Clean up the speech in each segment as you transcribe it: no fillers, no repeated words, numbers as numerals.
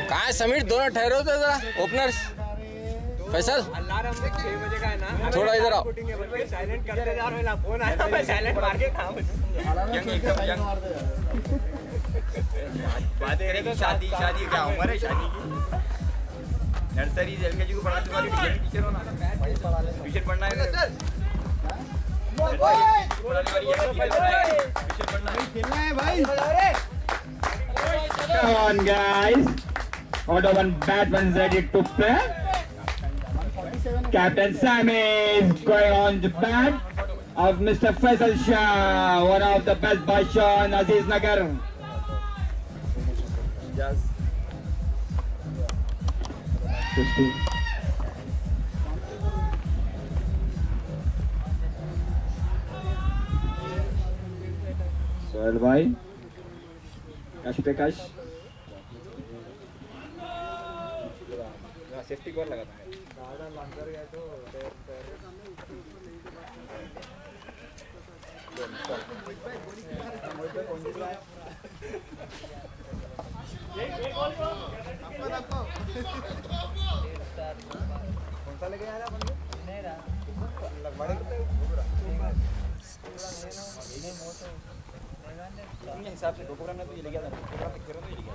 कहाँ है समीर? दोनों ठहरो तो जरा ओपनर्स। फैसल अलार्म 6 बजे का है ना, थोड़ा इधर आओ। साइलेंट करते जा रहे हो, फोन आया मैं साइलेंट मार के काम बातें करें तो शादी क्या उम्र है शादी की? नर्सरी से एलकेजी को पढ़ाने वाली टीचर हो ना, ट्यूशन पढ़ना है सर, खेलना है भाई। Come on guys, order one bat, one's ready to play. Captain Sammy is going on the bat of Mr. Faisal Shah, one of the best Basha in Aziz Nagar. Sohail भाई, कश पे कश, safety cover लगाता है। हिसाब से programme में तो ये ले गया था, प्रोग्राम पिक करो तो ये ले गया।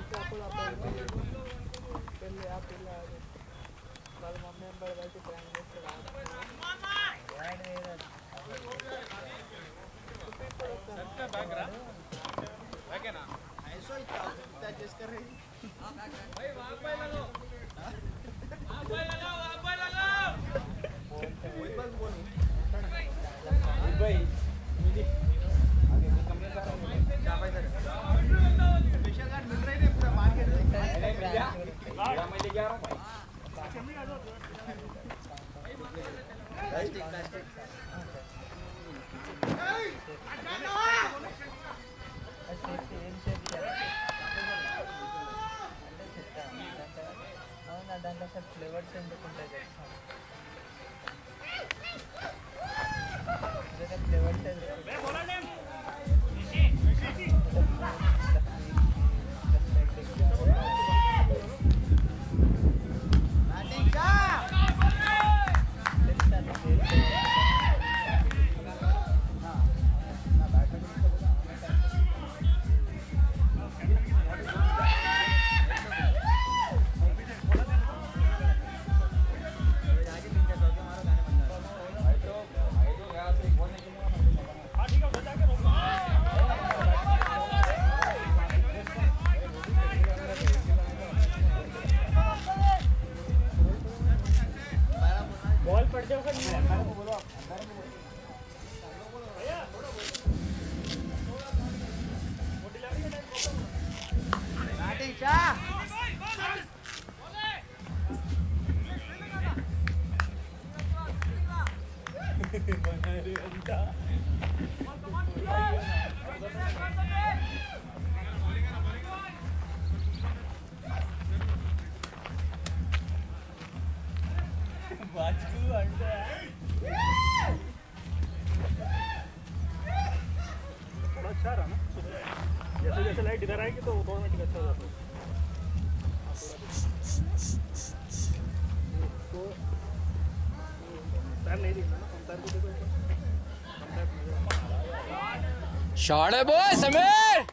जैसे लाइट इधर आएगी तो ऑटोमेटिक अच्छा हो जाता है। नहीं दिखता ना, को देखो शॉट है बॉय समीर।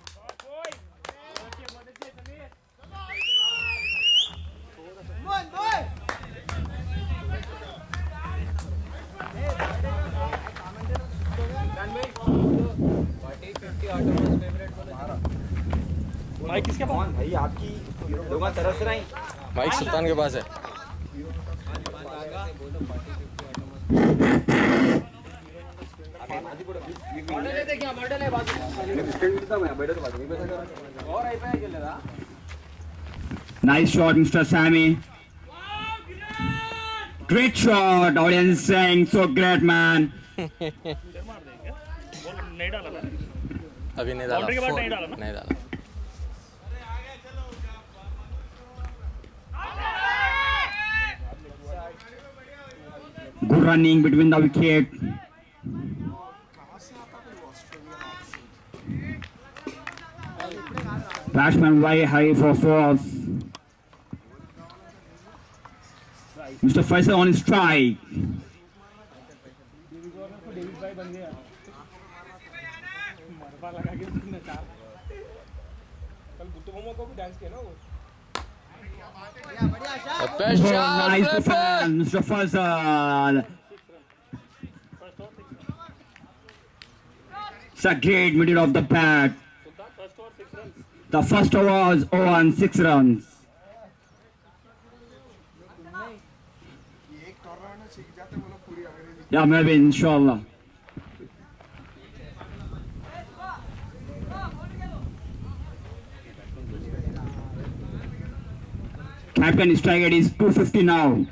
माइक किसके पास भाई? आपकी लोग तरस रहे हैं। माइक सुल्तान के पास है। Nice shot, Mr. Sammy. Great shot. Audience saying so great, man. अभी नहीं डाला, नहीं डाला। Good running between the wicket. Batsman very high for fourth. Mr. Faisal on his strike. Nice defense, Mr. Faisal. It's a great middle of the bat. The first over was 0-6 runs. Yeah, maybe inshallah. Captain strike rate is 250 now.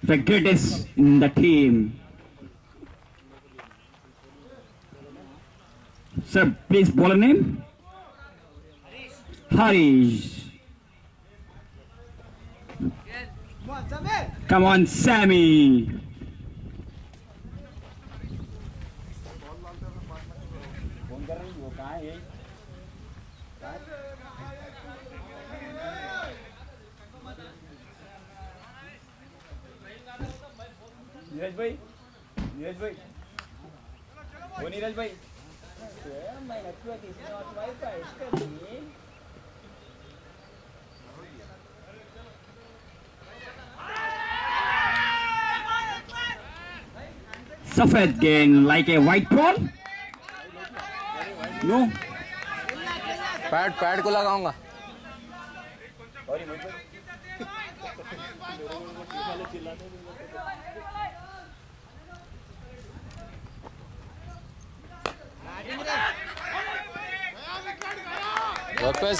The greatest in the team. Sir, please bowler name. Harish. Come on, Sammy. Neeraj भाई वो नीरज भाई Safed gain like a white ball. No. Pad को लगाऊंगा.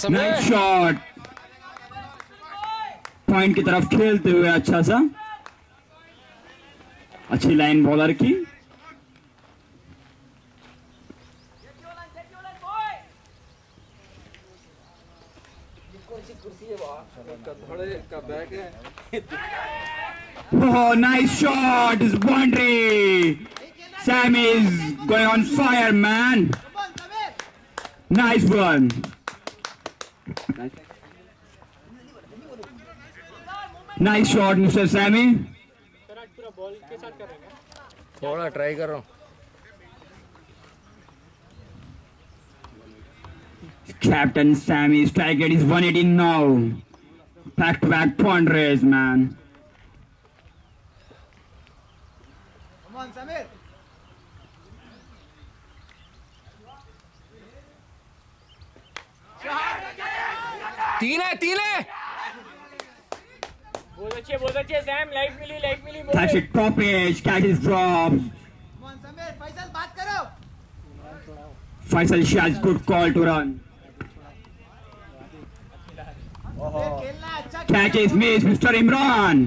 Nice shot. Point की तरफ खेलते हुए अच्छा सा अच्छी लाइन बॉलर की. Oh, nice shot! It's boundary. Sam is going on fire, man. Nice one. Nice shot, Mr. Sammy. थोड़ा ट्राई कर रहा हूँ. Captain Sammy's strike rate is 118 now. Back-to-back point race, man. Come on, Samir. तीन है. बहुत अच्छे Sam. Life मिली. That's it, top edge, catches drops. Come on, Samir. Faisal, बात करो. Faisal Shah's good call to run. खेलना अच्छा. Catches missed, Mr. Imran.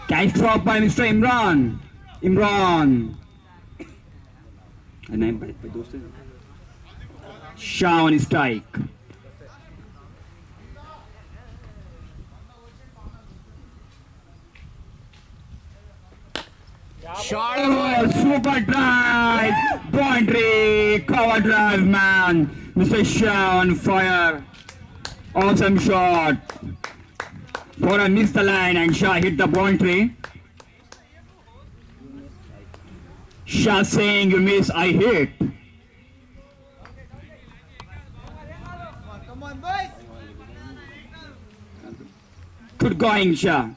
Catch dropped by Mr. Imran. Shah on his strike. Shot. Oh, super drive! Boundary! Cover drive, man! Mr. Shah on fire. Awesome shot. Bora missed the line and Shah hit the boundary. Shah saying, you miss, I hit. Come on, boys. Good going, Shah.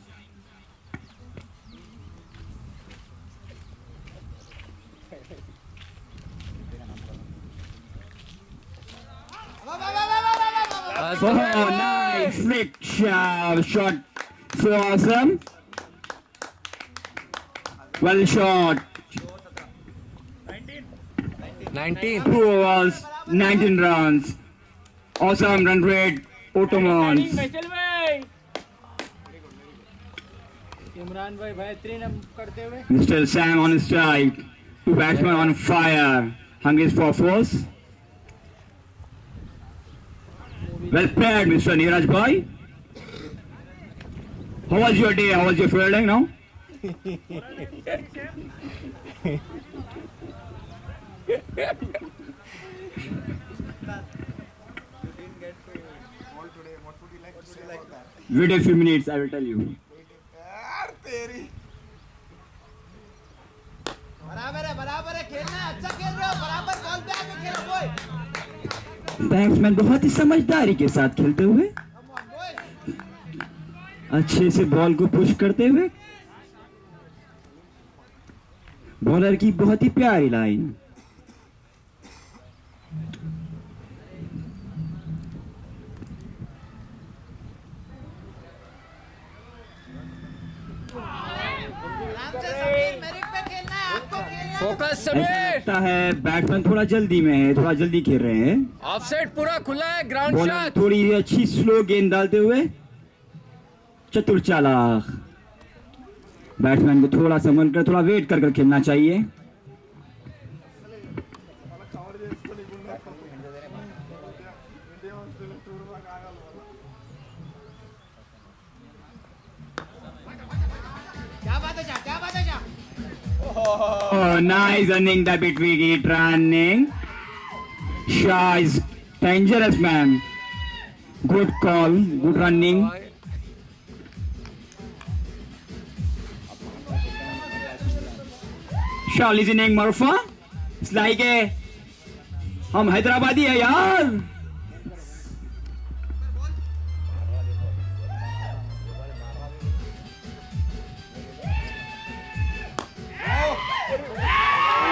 Oh, nice flick shot. So awesome. Well shot. 19. 2 overs, 19 runs. Awesome run rate, Ottomans. Faisal भाई. इमरान भाई 3 करते हुए. Mr. Sam on his strike. 2 batsmen on fire. Hungry for force. Well played, Mr. Neeraj Bhai. How was your day? How was your fielding now? Wait a few minutes, I will tell you. बराबर है खेलना है, अच्छा खेल रहे हो, बराबर ball पे आके खेलो बॉय। बैट्समैन बहुत ही समझदारी के साथ खेलते हुए, Come on boy। अच्छे से बॉल को पुश करते हुए, बॉलर की बहुत ही प्यारी लाइन। आराम से समीर, मेरिट पे खेलना है, आपको खेलना है। फोकस ऐसा समीर। लगता है बैट्समैन थोड़ा जल्दी में है, थोड़ा जल्दी खेल रहे हैं। ऑफसाइड पूरा खुला है, ग्राउंड बॉलर शॉट। थोड़ी अच्छी स्लो गेंद डालते हुए, चतुर चालाक। बैट्समैन को थोड़ा संभल कर, थोड़ा वेट कर खेलना चाहिए। क्या बात है क्या बात है क्या? Oh, nice running the bit wicket running. Shah is dangerous man. Good call, good running. Shah listening Marfa. It's like a हम हैदराबादी है यार।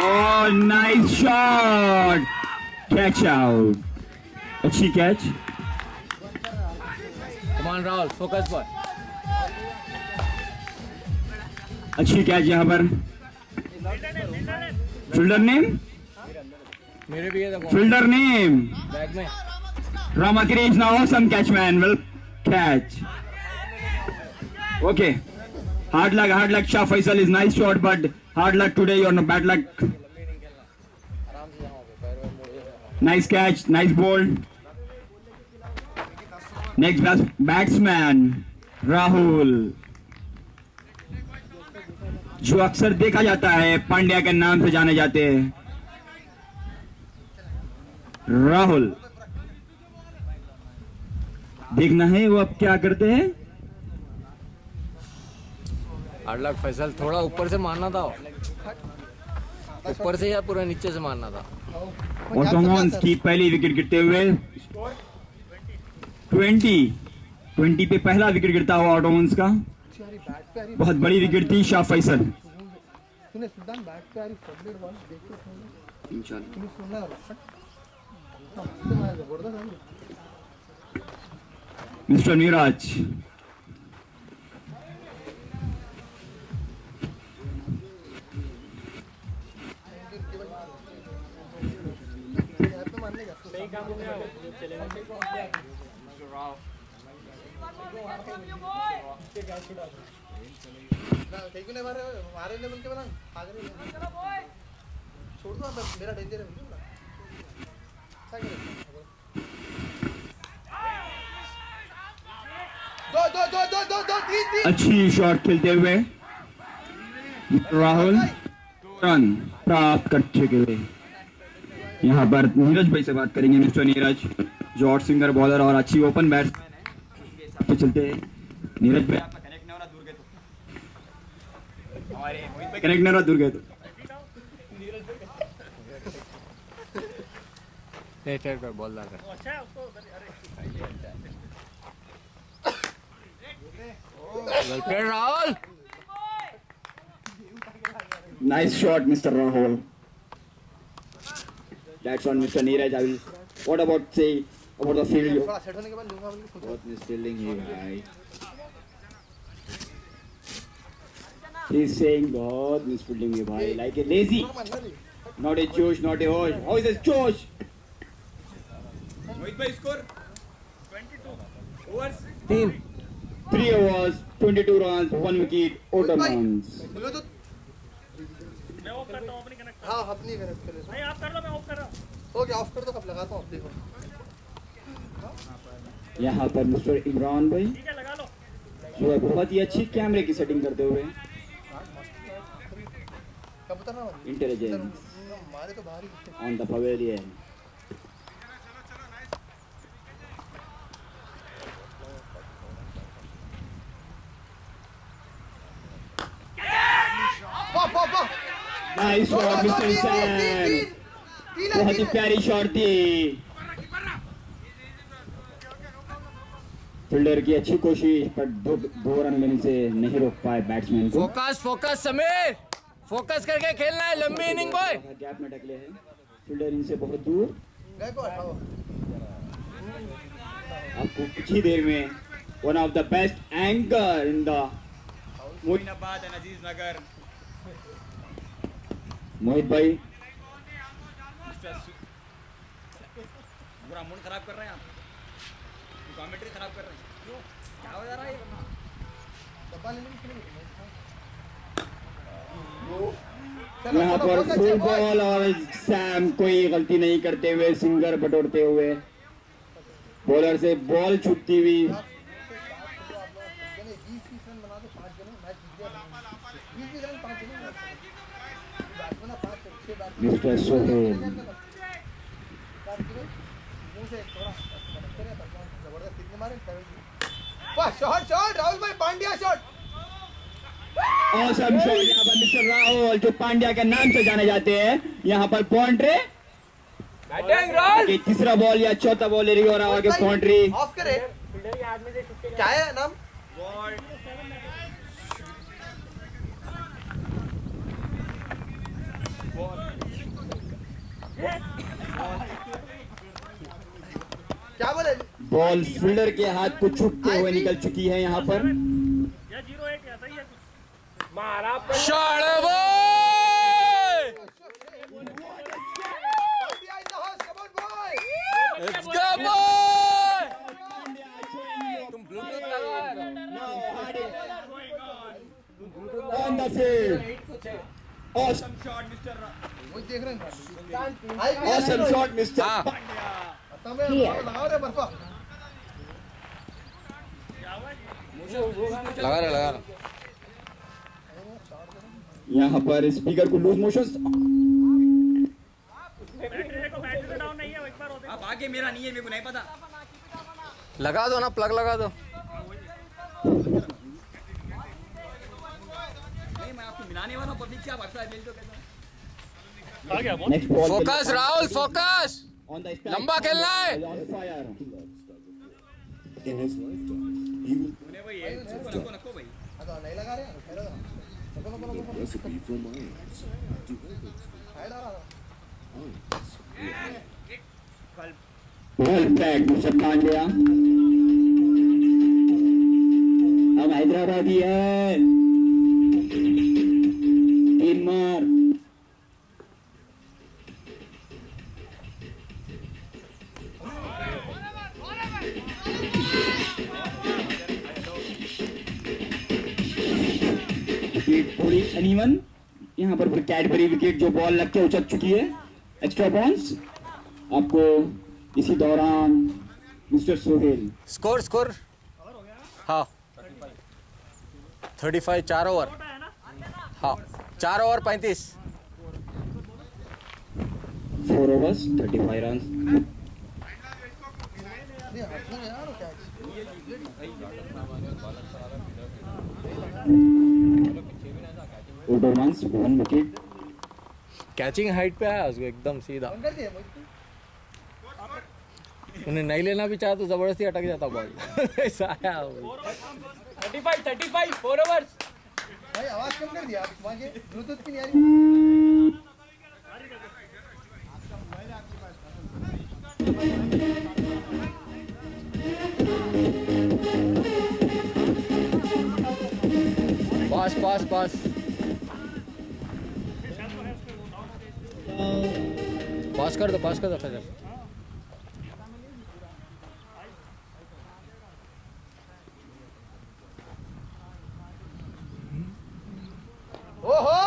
Oh, nice shot. Catch out. अच्छी catch. Come on Rahul, focus पर। अच्छी कैच यहाँ पर। Fielder name, मेरे भी है, देखो फील्डर नेम बैग में। Ramakrishna, awesome catch man, well catch. Okay, hard luck. Shah Faisal is nice shot, but hard luck today. You're no bad luck. Nice catch, nice ball. Next batsman Rahul, जो अक्सर देखा जाता है पांड्या के नाम से जाने जाते हैं। राहुल, देखना है वो अब क्या करते हैं। हार्ड लक फैसल, थोड़ा ऊपर से मारना था, ऊपर से या पूरा नीचे से मारना था। ऑटोमॉन्स की पहली विकेट गिरते हुए 20 पे पहला विकेट गिरता हुआ ऑटोमॉन्स का। बहुत बड़ी विकेट थी शाह फैसल। तूने सुल्तान बैट पे आ रही फॉरवर्ड बॉल देख के तूने सुनना है मिस्टर नीरज, मारे ने बोल के बना छोड़ दो, मेरा डेंजर है दो अच्छी शॉट खेलते हुए राहुल रन प्राप्त कर चुके हुए। यहाँ पर नीरज भाई से बात करेंगे। मिस्टर नीरज, जो हॉट सिंगर बॉलर और अच्छी ओपन बैट्समैन है, चलते हैं नीरज भाई। कनेक्ट नहीं रहा, दूर गए तो। पर बॉल डाल रहा है। Rahul, Nice shot, Mr. Rahul. That's on Mr. Neeraj. I will. What about say about the field? थोड़ा सेट होने के बाद लूंगा बोल के सोचा। What misfielding he guy. He's saying बहुत misfielding है भाई. Like a lazy, not a Josh, not a Hosh. How is this Josh? मोहित भाई score 22 overs 3 overs, 22 runs, 1 wicket, out of runs. Bluetooth मैं ऑफ करता हूं अपनी कनेक्ट। हाँ अपनी कनेक्ट कर ले। नहीं आप कर लो, मैं ऑफ कर रहा हूं। ओके ऑफ कर दो, कब लगाता हूँ देखो। यहाँ पर मिस्टर इमरान भाई, ठीक है लगा लो। जो बहुत ही अच्छी कैमरे की सेटिंग करते हुए कबूतर ना इंटेलिजेंस मारे तो बाहर ही on the pavilion. Nice shot mister Sam. बहुत ही प्यारी शॉट थी. फील्डर की अच्छी कोशिश पर दो रन लेने से नहीं रोक पाए बैट्समैन को. फोकस फोकस समीर, फोकस करके खेलना है. लंबी इनिंग बॉय. गैप में टकले हैं फील्डर इनसे बहुत दूर. गए को हटाओ. आपको कुछ ही देर में one of the best anchor in the Moinabad and Aziz Nagar. Mohit भाई पूरा मूड खराब कर रहे हैं आप. कमेंट्री खराब कर रहे हैं. क्यों? क्या हो जा रहा है? डब्बा लेने के लिए यहाँ पर फुल बॉल और सैम कोई गलती नहीं करते हुए सिंगर बटोरते हुए बॉलर से बॉल छूटती हुई. 20 रन बना दो 5 जने मैच जीत गया. 20 रन 5 जने बैट्समैन 5 6 बैट्समैन मिस्टर सोहेल मुंह से थोड़ा करे जबरदस्त कितने मारे 70. वाह शॉट राहुल भाई पांड्या शॉट. ऑसम शॉट यहाँ पर मिस्टर राहुल जो पांड्या के नाम से जाने जाते हैं. यहाँ पर बाउंड्री. तीसरा बॉल या चौथा बॉल ले रही और आगे बाउंड्री. ऑफ करे. क्या है नाम? क्या बोले? बॉल फील्डर के हाथ को छूटते हुए निकल चुकी है यहाँ पर. या 0-1 या सही है कुछ. Shot boy. Let's go boy. तुम ब्लूटूथ लगाओ. On the field. Awesome shot mister वो देख रहे हैं. awesome shot mister. लगाओ रे बर्फा. लगा रहा. यहाँ पर स्पीकर को लूज मोशन. बैटरी देखो, बैटरी डाउन नहीं है. एक बार होते आप आगे मेरा नहीं है, मेरे को नहीं पता. लगा दो ना, प्लग लगा दो. नहीं मैं आपको मिलाने वाला हूं. पब्लिक से आप अक्सर मिल तो कैसा. आ गया. Next ball focus Rahul, focus. On the लंबा खेलना है. तूने भाई ये नको भाई. नहीं लगा रहे हैं. ठहरो वेल बैक मिस्टर पांड्या. अब हैदराबाद ही है. 3 मार. थोड़ी अनइवन यहाँ पर कैडबरी विकेट जो बॉल लग के उछल चुकी है. एक्स्ट्रा पॉइंट्स आपको इसी दौरान मिस्टर सोहेल. स्कोर हाँ 35 4 ओवर. हाँ 4 over 35. 4 overs 35 runs. Total runs 1 wicket. Catching height पे आया उसको एकदम सीधा. उन्हें नहीं लेना भी चाहा तो जबरदस्ती अटक जाता बॉल. ऐसा आया 35 4 ओवर्स. भाई आवाज कम कर दिया. वहाँ के ब्लूटूथ की नहीं आ रही. पास कर दो फिर. ओहो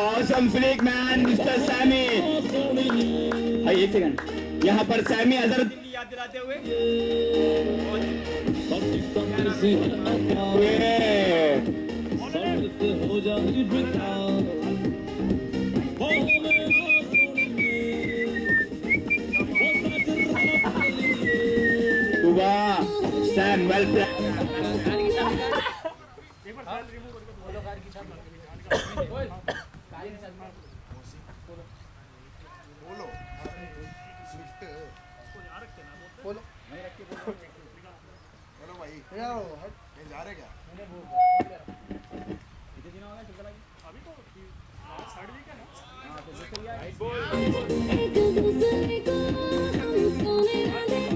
awesome flick man mister Sammy. भाई 1 सेकंड. यहाँ पर सैमी अजहर याद दिलाते हुए Stand well played. बोलो स्विफ्ट बोलो बोलो भाई यार हट जा रहे क्या अभी तो थर्ड वीक है ना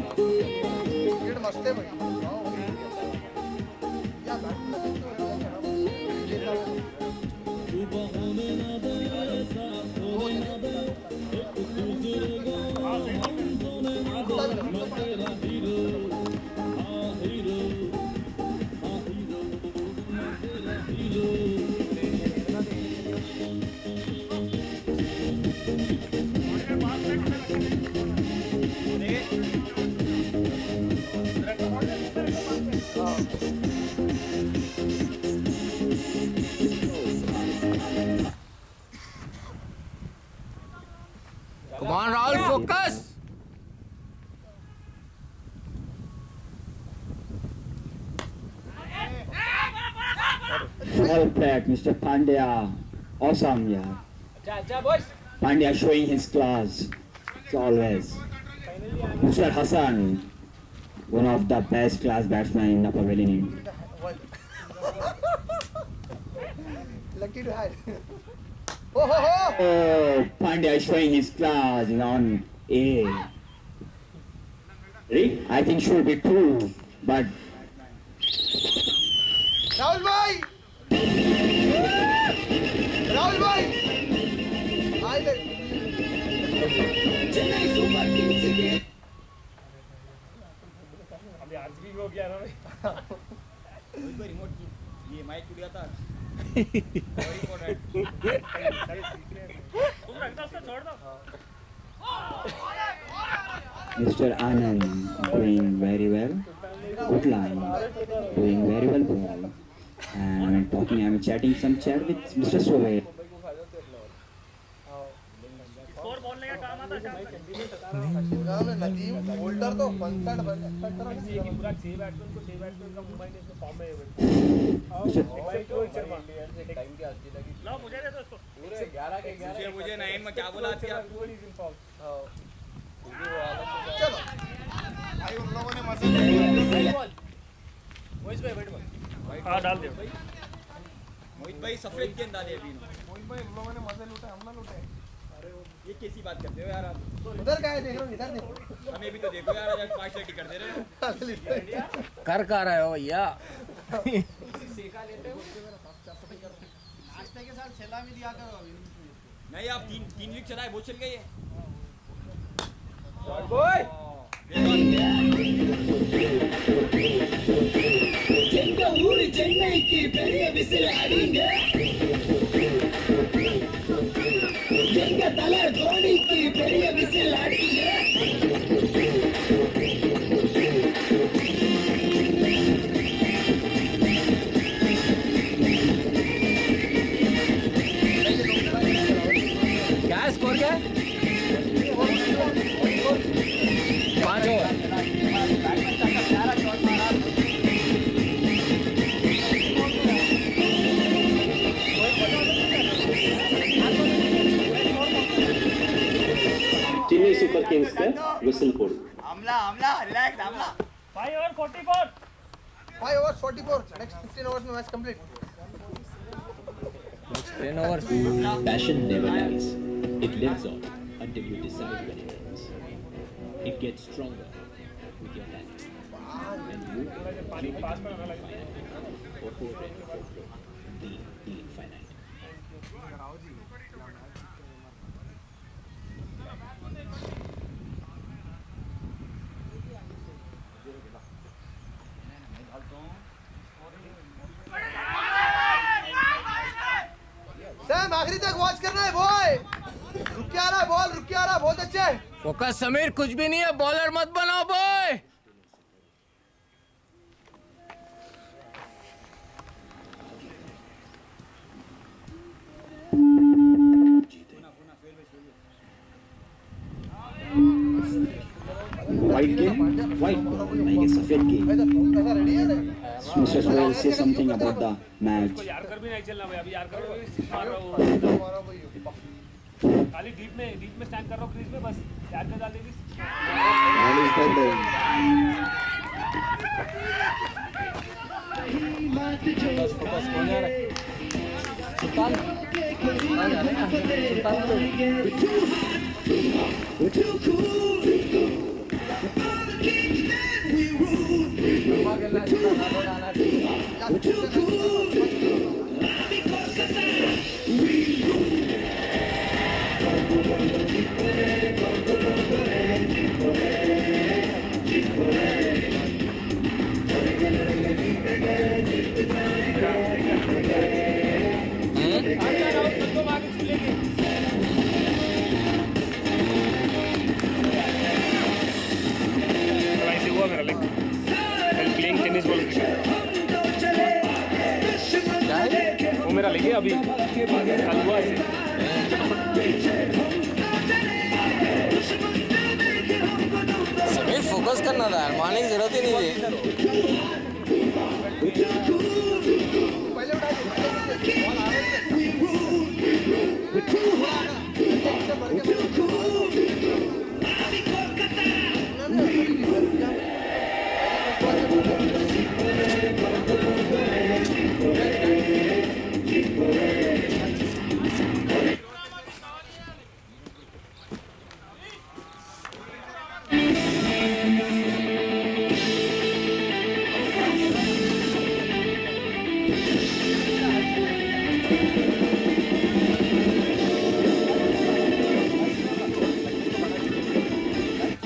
क्रिकेट मस्त है भाई या Come on, Rahul, focus. Well played, Mr. Pandya. Awesome, yeah. Pandya showing his class, as always. Mr. Hassan, one of the best class batsmen in the pavilion. lucky to have oh ho ho Oh, Pandya showing his class on A. Ready? I think should be 2, but Rahul भाई राहुल भाई आई ले अभी आज भी हो गया ना भाई रिमोट की ये माइक टूट गया था तुम रख दो उसको छोड़ दो Mr. Anand doing very well. Good line. Doing very well ball. And I'm chatting some chat with Mr. Sohail. Score बोलने का काम आता है नाम है नदीम होल्डर तो 65 पूरा 6 बैट्समैन को 6 बैट्समैन का मुंबई ने इसमें फॉर्म में है लाओ मुझे दे दो इसको पूरे 11 के 11 मुझे 9 में क्या बोला थी आप चलो भाई उन लोगों ने मजे ले हां डाल दो मोहित भाई सफेद गेंद डाले अभी मोहित भाई उन लोगों ने मजे लूटे हम ना लूटे ये कैसी बात करते हो यार आप उधर क्या है देख रहे हो इधर देखो हमें भी तो देखो यार आज 5 टिकट कर दे रहे हो कर रहे हो भैया नाश्ते के साथ छेला भी दिया करो अभी नहीं आप 3 वीक चलाए बहुत चल गए ये சென்னைக்கு பெரிய விசில் அடிங்க எங்க தலை தோனிக்கு பெரிய விசில் அடிங்க क्या स्कोर क्या 5 ओवर चेन्नई सुपर किंग्स का विसल कोड हमला हमला रिलैक्स हमला 5 ओवर 44 5 overs 44 next 15 overs में match complete 10 overs Passion never dies. It lives on until you decide when it ends. It gets stronger with your talent. And you keep it finite. For 4 red, 4 flow. The infinite. Sam आखिरी तक watch करना है boy रुक के आ रहा है ball रुक के आ रहा है बहुत अच्छे फोकस समीर कुछ भी नहीं है बॉलर मत बनाओ boy white game? White? I guess a red game. ऐसा रेडी है ना Mr. Sohail, say something about the match. यारकर भी नहीं चलना भाई, अभी यारकर भी मार रहा हूँ, हमारा भाई खाली डीप में स्टैंड कर रहा हूँ क्रीज में, बस यारकर डाल देगी। What is that then? बस फोकस कौन जा रहा है? सुल्तान आ जा रहे हैं सुल्तान को ऐसे हुआ मेरा लेग प्लेइंग टेनिस बॉल वो मेरा लेग अभी कल हुआ ऐसे समीर फोकस करना था यार, मारने की जरूरत ही नहीं थी। पहले उठा बॉल आ रही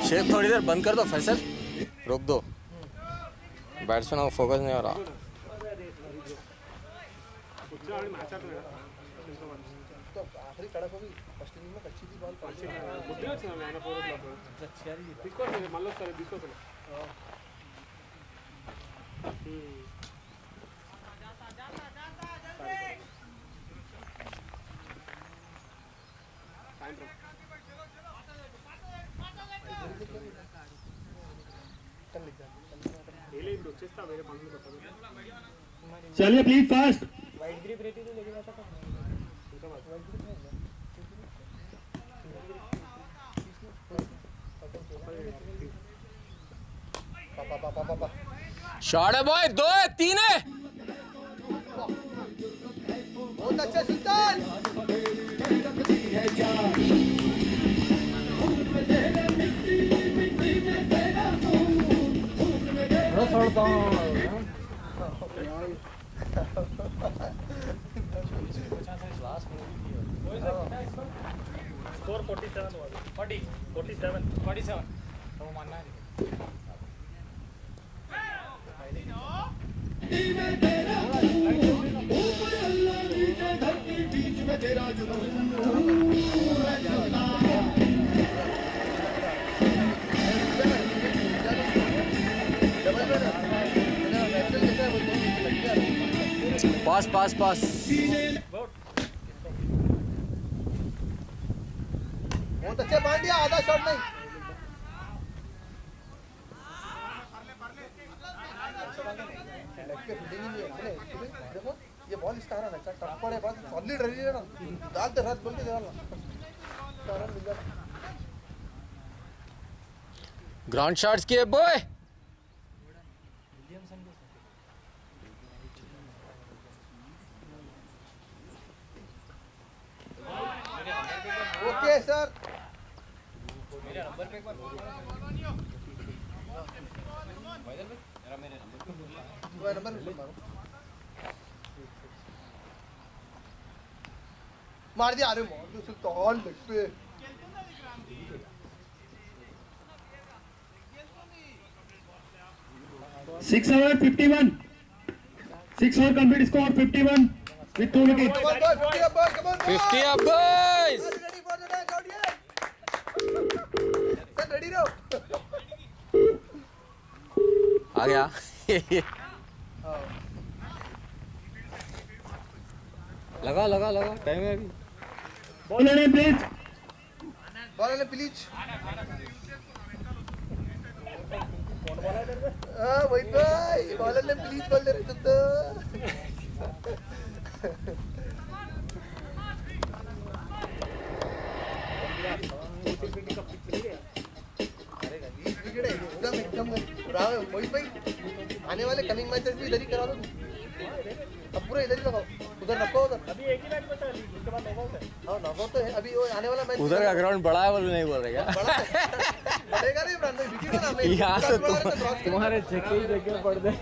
शेख थोड़ी देर बंद कर दो फैसल, रोक दो, बैट्समैन को फोकस नहीं हो रहा। तो आखिरी कड़क होगी फर्स्ट इनिंग में अच्छी थी बॉल चलिए प्लीज फास्ट. शॉट है बॉय, 2 है 3 है। बहुत अच्छा सुल्तान। स्कोर 47 हुआ 47 तो मानना है। पास पास पास। बहुत अच्छे पांड्या, आधा शॉट नहीं। देखो ये बॉल इसका आ रहा है, टप पड़े बाद सॉलिड रही है ना, डालते रात बोल के डालना। ग्राउंड शॉट्स किए बॉय। Okay sir. मेरे नंबर पे एक बार नंबर मार दिया। अरे मार दो सुल्तान लेग पे। Six over 51. 6 over complete score 51 with 2 wickets. 50 up boys। Ready रहो। आ गया। लगा लगा लगा, टाइम है अभी। Ball on please. Ball please. वही भाई बॉलर ने प्लीज बोल दे रहे तुम तो एकदम मोहित भाई आने वाले कमिंग मैचेस भी इधर ही करा दो अब पूरा इधर ही लगाओ उधर रखो उधर अभी एक ही मैच बचा है उसके बाद नॉकआउट है हाँ नॉकआउट तो है अभी वो आने वाला मैच उधर का ग्राउंड बड़ा है बोल नहीं बोल रहे क्या बढ़ेगा नहीं ब्रांड विकेट है ना यहाँ से तुम्हारे जगह जगह पड़ जाए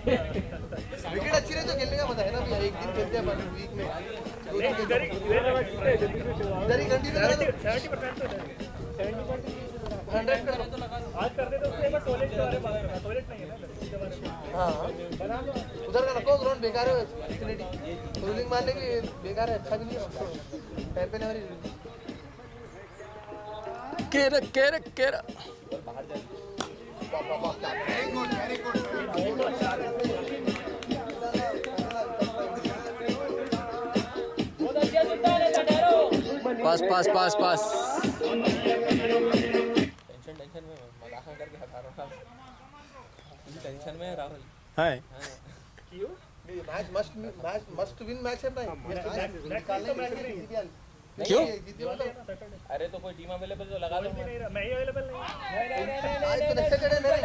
विकेट अच्छी रही तो खेलने का मजा है ना भैया एक दिन खेलते हैं वीक में इधर ही कंटिन्यू करा दो 70% तो 100 कर दो आज कर दे तो उसके बाद टॉयलेट के बारे में बात करना टॉयलेट नहीं है ना उसके बारे में हाँ उधर का रखो ग्राउंड बेकार है रोलिंग मारने की बेकार है अच्छा भी नहीं है टाइम पे नहीं केरा पास टेंशन में मजाक करके हटा रहा हूं टेंशन में राहुल है क्यों मैच मस्ट विन मैच है भाई निकालने मैच क्यों अरे तो कोई टीम अवेलेबल तो लगा दो मैं ही अवेलेबल नहीं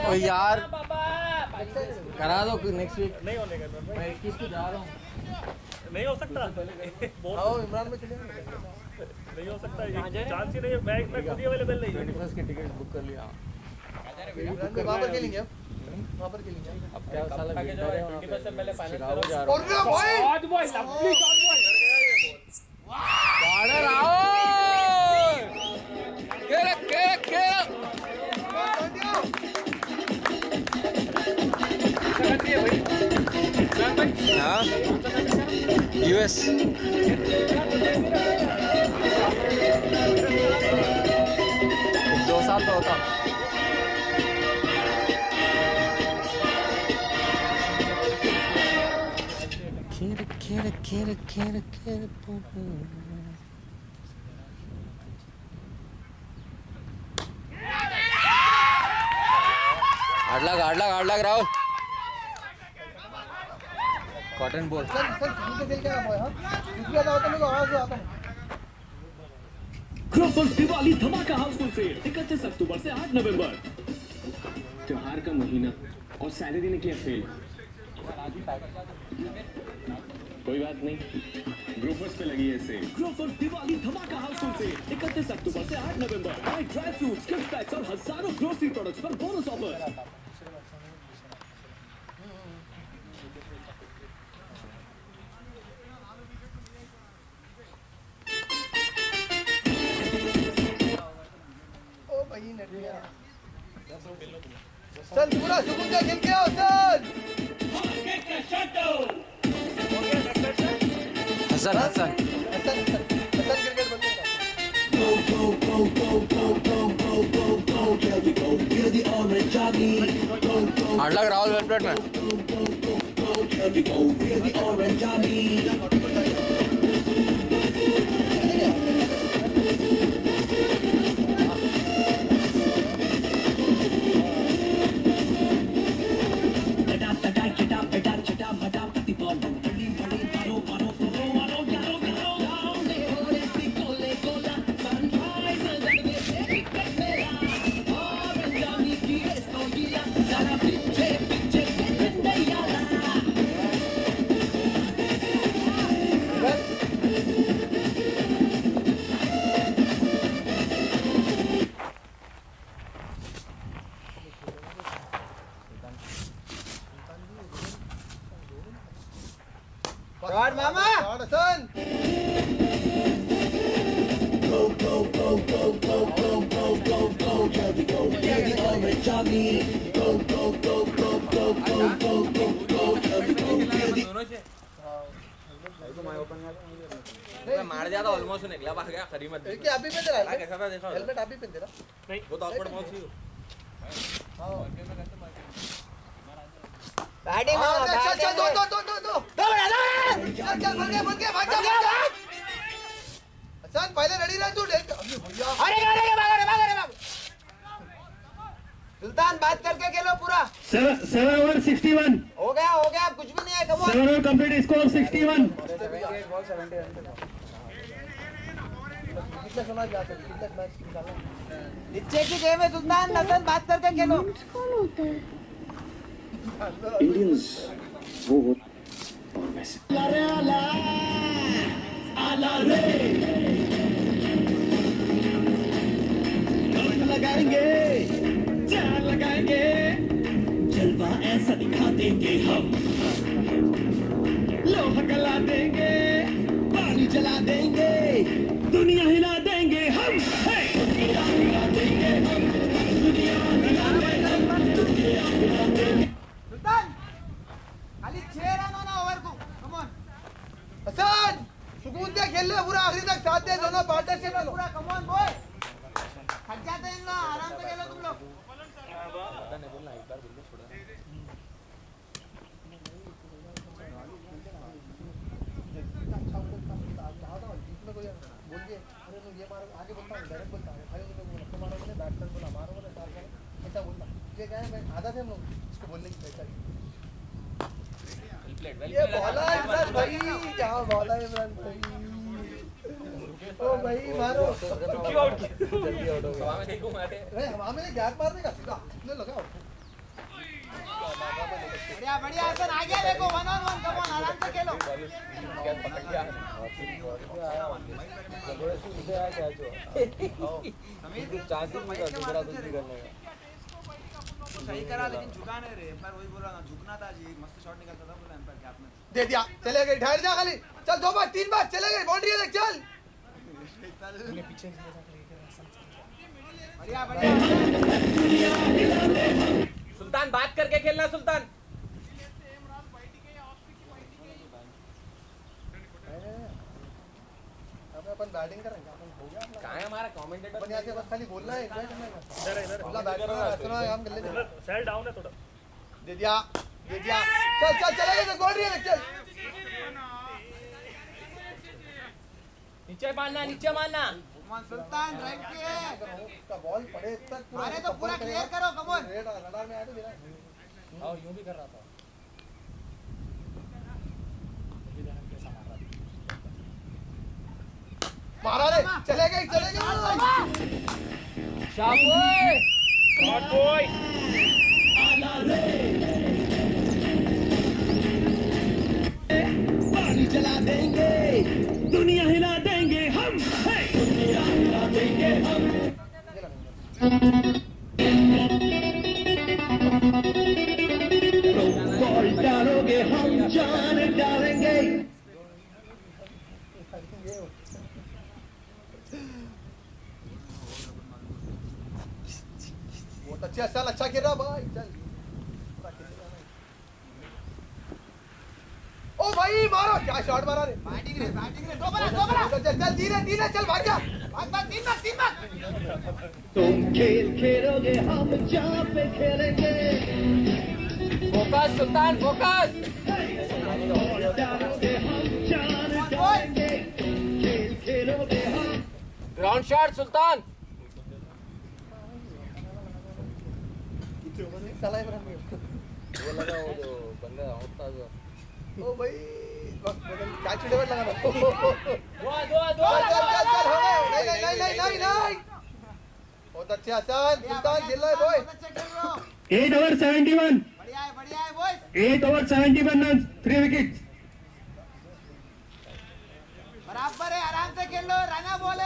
ओ यार करा दो नेक्स्ट वीक नहीं होने का मैं 21 को जा रहा हूं नहीं हो सकता आओ इमरान में चले नहीं हो सकता चांस ही नहीं मैं खुद ही अवेलेबल नहीं 21 की टिकट बुक कर लिया इमरान में वहां पर खेलेंगे वहां पर खेलेंगे अब क्या साला वेटर है 21 से पहले फाइनल जा रहा हूं और भाई shot boy lovely shot boy border आओ के हाँ यूएस 2 साल तो होता हार्ड लग राहुल कॉटन बॉल सर नीचे खेल के ना बॉय हां नीचे आता होता मेरे को आवाज आता है क्रॉफर्ड दिवाली धमाका हाउसफुल सेल 31 अक्टूबर से 8 नवंबर। त्योहार का महीना और सैलरी ने किया फेल। कोई बात नहीं, ग्रोफर्स पे लगी है सेल। ग्रोफर्स दिवाली धमाका हाउसफुल सेल 31 अक्टूबर से 8 नवंबर। Buy dry fruits, gift packs और हजारों ग्रोसरी प्रोडक्ट्स पर बोनस ऑफर। चल पूरा सुकून से खेल के आओ चल हसन क्रिकेट बनने का हार्ड लग राहुल वेल प्लेट में शॉट मामा शॉट हसन मार दिया था ऑलमोस्ट निकला भाग गया खरी मत क्या अभी पे तेरा कैसा था देखो हेलमेट अभी पे तेरा नहीं वो तो ऑकवर्ड मौत थी बैटिंग चल चल दो चल बन गया भाग जा हसन पहले रेडी रह तू भैया अरे भाग सुल्तान बात करके खेलो पूरा 7 over 61. हो गया अब कुछ भी नहीं है कमो 7 over complete score 61. कितना सुना जा सकता कितना मैच निकालना नीचे की गेम है सुल्तान नसन बात करके खेलो इंडियंस वो हो और वैसे लगाएंगे जान लगाएंगे जलवा ऐसा दिखा देंगे हम लोहा गला देंगे पानी जला देंगे दुनिया हिला देंगे हम दुनिया हिला देंगे हम दुनिया हिला देंगे सुल्तान खाली 6 रन होना ओवर को कम ऑन हसन सुकून से खेल ले पूरा आखिरी तक साथ दे दोनों पार्टनरशिप में पूरा कम ऑन बॉय थक जाते हैं इन लोग आराम से खेलो तुम लोग आगे बोलता हूँ डायरेक्ट बोलता हूँ भाई लोग मारो बोले बैट्समैन बोला मारो बोले ऐसा बोलना ये क्या है मैं आदत है हम लोग इसको बोलने की वैसा ये बॉला है इमरान भाई क्या बॉला है इमरान भाई ओ भाई मारो क्यों आउट किया जल्दी आउट हो गया हवा में देखो मारे अरे हवा में गैप मारने का सीधा ले लगा बढ़िया हसन आ गया देखो 1 on 1 कम ऑन आराम से खेलो क्या पकड़ लिया जबरदस्ती उसे आया क्या जो समीर चांस ही नहीं करते जरा कुछ भी करने का सही करा लेकिन झुका नहीं रे एम्पायर वही बोल रहा था झुकना था जी मस्त शॉट निकलता था बोला एम्पायर गैप में दे दिया चले गए ठहर जा खाली चल 2 बार 3 बार चले गए बाउंड्री देख चल बढ़िया सुल्तान बात करके खेलना सुल्तान अब अपन बैटिंग करेंगे अपन हो गया अपना कहां है हमारा कमेंटेटर अपन यहां से बस खाली बोलना है इतना करना है इधर अल्लाह बैट करो काम कर ले सेल डाउन है थोड़ा दे दिया चल चले गए बाउंड्री देख चल नीचे मारना कमॉन सुल्तान ड्राइव किए उसका बॉल पड़े तक अरे तो पूरा क्लियर करो कमॉन रडार में आया तो मेरा और यूं भी कर रहा था मारा रे चले गए शाबाश गॉड बॉय पानी जला देंगे दुनिया हिला देंगे हम दुनिया हिला देंगे हम बॉल डालोगे हम जान डालेंगे बहुत अच्छा खेल रहा भाई चल ओ भाई मारो क्या शॉट मारा रे बैटिंग रे दो बड़ा चल धीरे चल भाग जा भाग 3 बार तुम खेल खेलोगे हम जहाँ पे खेलेंगे फोकस सुल्तान फोकस बॉल डालोगे हम जान डालेंगे तुम खेल खेलोगे हम ग्राउंड शॉट सुल्तान चला इमरान भाई वो लगा वो जो बंदा आउट था जो ओ भाई बस बदल कैच डेवर लगा ना दो चल हो गए नहीं बहुत अच्छे आसान सुल्तान खेल रहा है बॉय अच्छा खेल रहे हो 8 over 71. बढ़िया है बॉयज 8 over 71 runs, 3 wickets. बराबर है आराम से खेल लो रना बॉल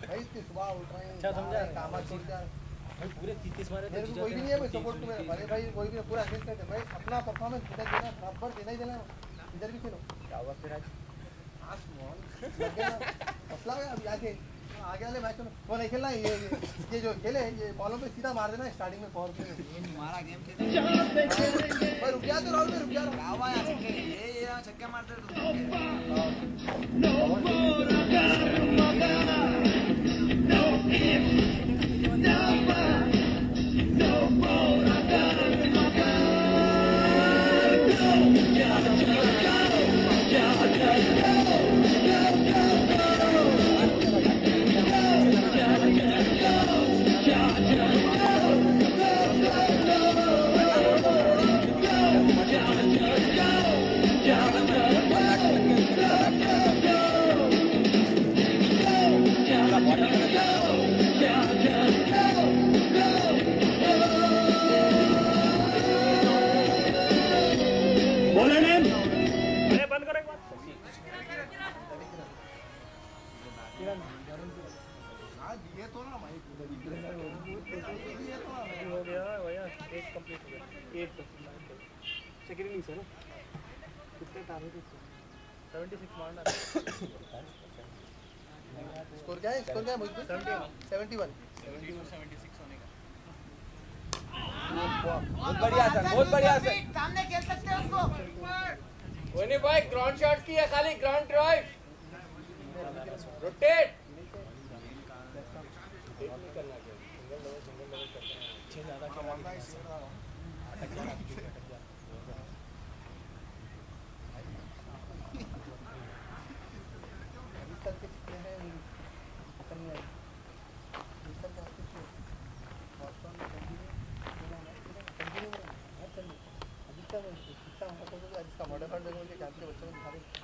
भाई सुबह उठ रहे हैं अच्छा समझा काम छोड़ दिया भाई पूरे 33 मारे मेरे को कोई भी नहीं है भाई सपोर्ट में अरे भाई कोई भी पूरा अगेंस्ट करते भाई अपना परफॉर्मेंस इधर देना बराबर देना ही देना इधर भी खेलो क्या हुआ फिर आज मसला है अभी आगे वाले मैच में वो नहीं खेलना ये जो खेले ये बॉलों पे सीधा मार देना स्टार्टिंग में फॉर पे हमारा गेम खेल भाई रुक जा तो राहुल में रुक जा क्या हुआ यार ये छक्के मारते तो No बोला नेम अरे बंद करो एक बार ये तो ना भाई हो गया भैया 8 कंप्लीट हो गया 8% सेकंड इनिंग्स है ना कितने टारगेट 76 मारना स्कोर क्या है मुझे 71 बहुत बढ़िया सर, बहुत बढ़िया सर। सामने खेल सकते हैं उसको। कोई नहीं भाई, ग्राउंड शॉट की है खाली, ग्राउंड ड्राइव रोटेट। इसका मॉडिफाइड देखो कि कैंप के बच्चों को दिखा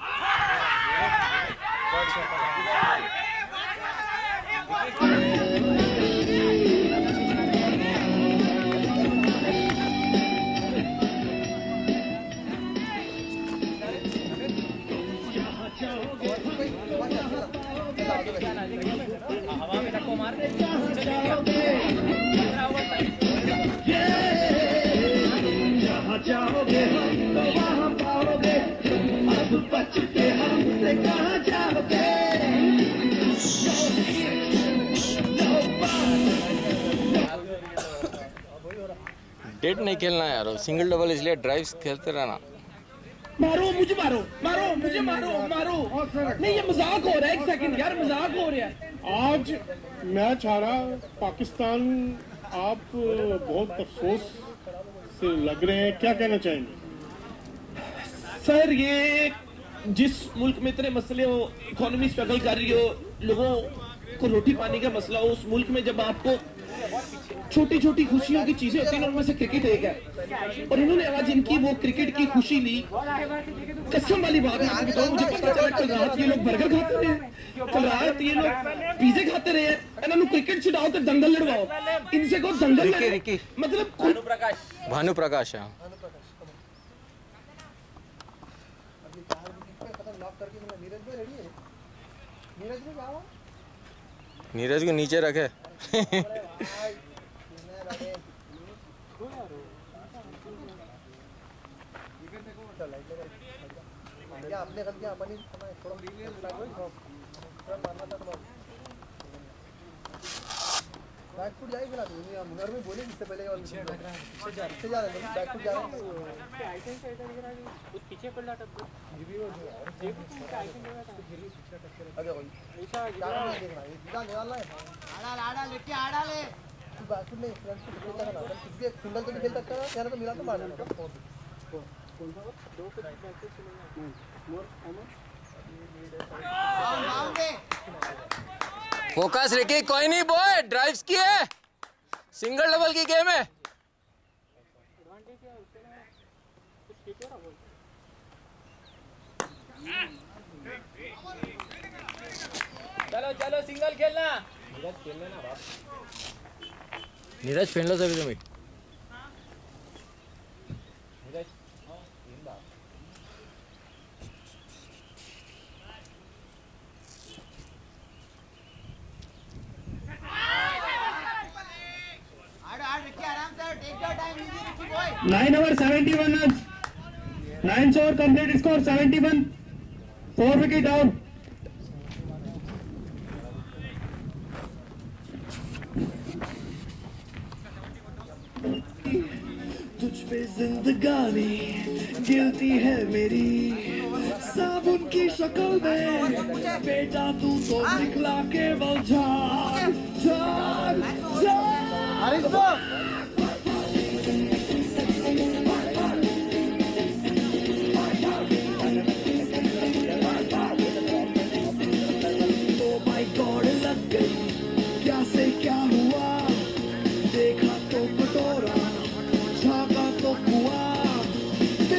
हवा में धक्को मार दे। जाओगे हम तो वहाँ पाओगे, अब बच के हमसे कहाँ जाओगे। डेट नहीं खेलना यार, सिंगल डबल इसलिए ड्राइव्स खेलते रहना। मारो मुझे मारो, मारो मुझे मारो, मारो नहीं ये मजाक हो रहा है। एक सेकंड यार, मजाक हो रहा है। आज मैच हारा पाकिस्तान, आप बहुत अफसोस से लग रहे हैं, क्या कहना चाहेंगे? सर ये जिस मुल्क में इतने मसले हो, इकोनॉमी स्ट्रगल कर रही हो, लोगों को रोटी पानी का मसला हो, उस मुल्क में जब आपको छोटी छोटी खुशियों की चीजें होती हैं, उनमें से क्रिकेट एक है। और इन्होंने आज इनकी वो क्रिकेट की खुशी ली। कसम वाली बात है, आपको बताऊं, मुझे पता चला कल रात ये लोग बर्गर खाते रहे, कल रात ये लोग पिज्जे खाते रहे। इन्होंने क्रिकेट छुड़ाओ तो दंगल लड़वाओ, इनसे को दंगल मतलब भानु प्रकाश है। नीरज को नीचे रखे। अपने गलतियां अपन ही थोड़ा मारना था। बैकफुट जाएगी फिर मुनर में बोले इससे पहले और जा रहे हैं बैकफुट जा रहे हैं कुछ पीछे पड़ रहा था अरे भाई ऐसा देखना ये सीधा निकालना है। आड़ा लेके आड़ा ले तू बैकफुट नहीं फ्रंट से पीछे जाना ना, किसी सिंगल तो नहीं खेल सकता ना, यार तो मिला तो मारना ना। कौन सा दो पे बैकफुट चलेगा मोर फोकस रिकी, कोई नहीं बॉय, ड्राइव्स की है, सिंगल डबल की गेम है। चलो चलो सिंगल खेलना। नीरज खेल लो सभी तुम्हें। Nine over 71 runs, 9 over complete score 71, 4 wicket down. तुझ पे जिंदगानी गिरती है मेरी साबुन की शक्ल में, बेटा तू तो निकला केवल जान जान जान। क्या से क्या हुआ, देखा तो कटोरा, झाँका तो कुआ।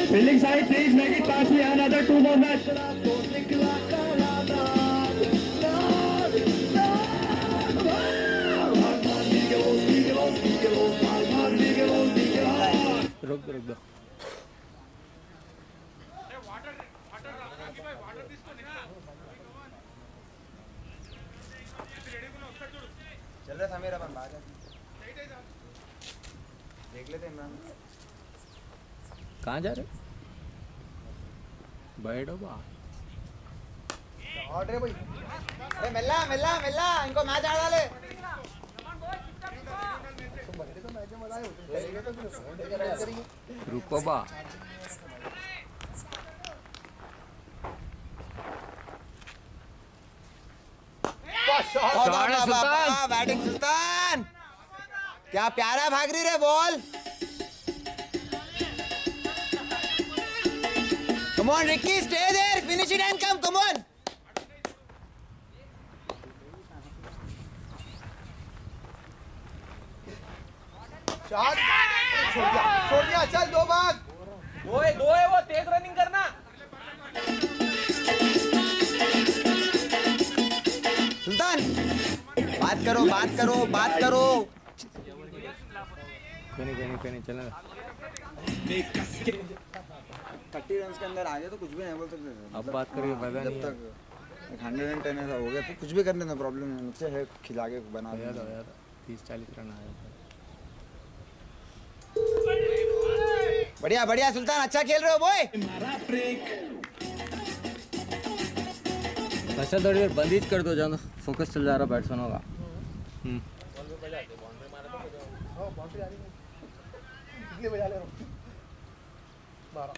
Fielding side, please make it pass me another 2 more match. तो निकला काला नाग नाग नाग। रुक दो चल रहा था मेरा बंदा आजा देख लेते इमरान कहाँ जा रहे बैठो बा शॉट रे भाई अरे मिला मिला मिला इनको मैच आ डाले बंदे को मैच में मजा आया चलेगा तो फिर करेंगे रुको बा सुल्तान बैटिंग सुल्तान क्या प्यारा भाग रही रे ball come on Ricky stay there finish it and come on shot छोड़ दिया चल दो भाग दो है वो तेज रनिंग करना सुल्तान बात करो कहने चलना 30 रन के अंदर आ गए तो कुछ भी नहीं बोल सकते अब बात करिए पता जब तक 110 ऐसा हो गया तो कुछ भी करने में प्रॉब्लम नहीं मुझसे है खिला के बना नहीं यार 30-40 रन आए बढ़िया बढ़िया सुल्तान अच्छा खेल रहे हो बॉय अच्छा थोड़ी देर बंद ही कर दो जानो फोकस चल जा रहा बैट्समैनों का बाउंड्री आ रही है इसलिए बजा ले रहा हूं मारा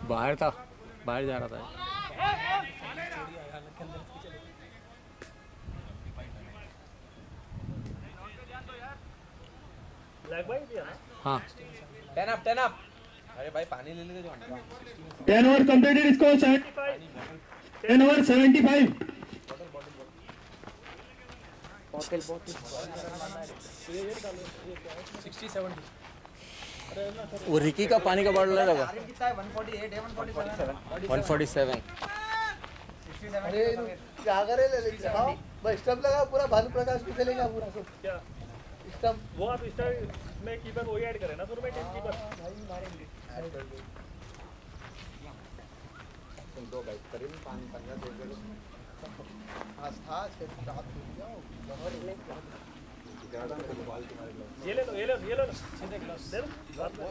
बाहर था बाहर जा रहा था हाँ 10 अप अरे भाई पानी ले लेते जो 10 ओवर कंप्लीटेड स्कोर 75 10 ओवर 75 वो रिकी का पानी का बॉटल लगा कितना है 148 है 147 147 अरे क्या करे ले लेके आओ भाई स्टंप लगा पूरा भानु प्रकाश भी खेलेगा पूरा सब क्या स्टंप वो आप स्टार में कीपर वही ऐड करें ना शुरू में टीम कीपर भाई मारेंगे तुम दो भाई करीब 15 दे दो आज था से रात हो गया बहुत ज्यादा मेरे बॉल तुम्हारे ये ले लो सीधे क्लास दे लो बात में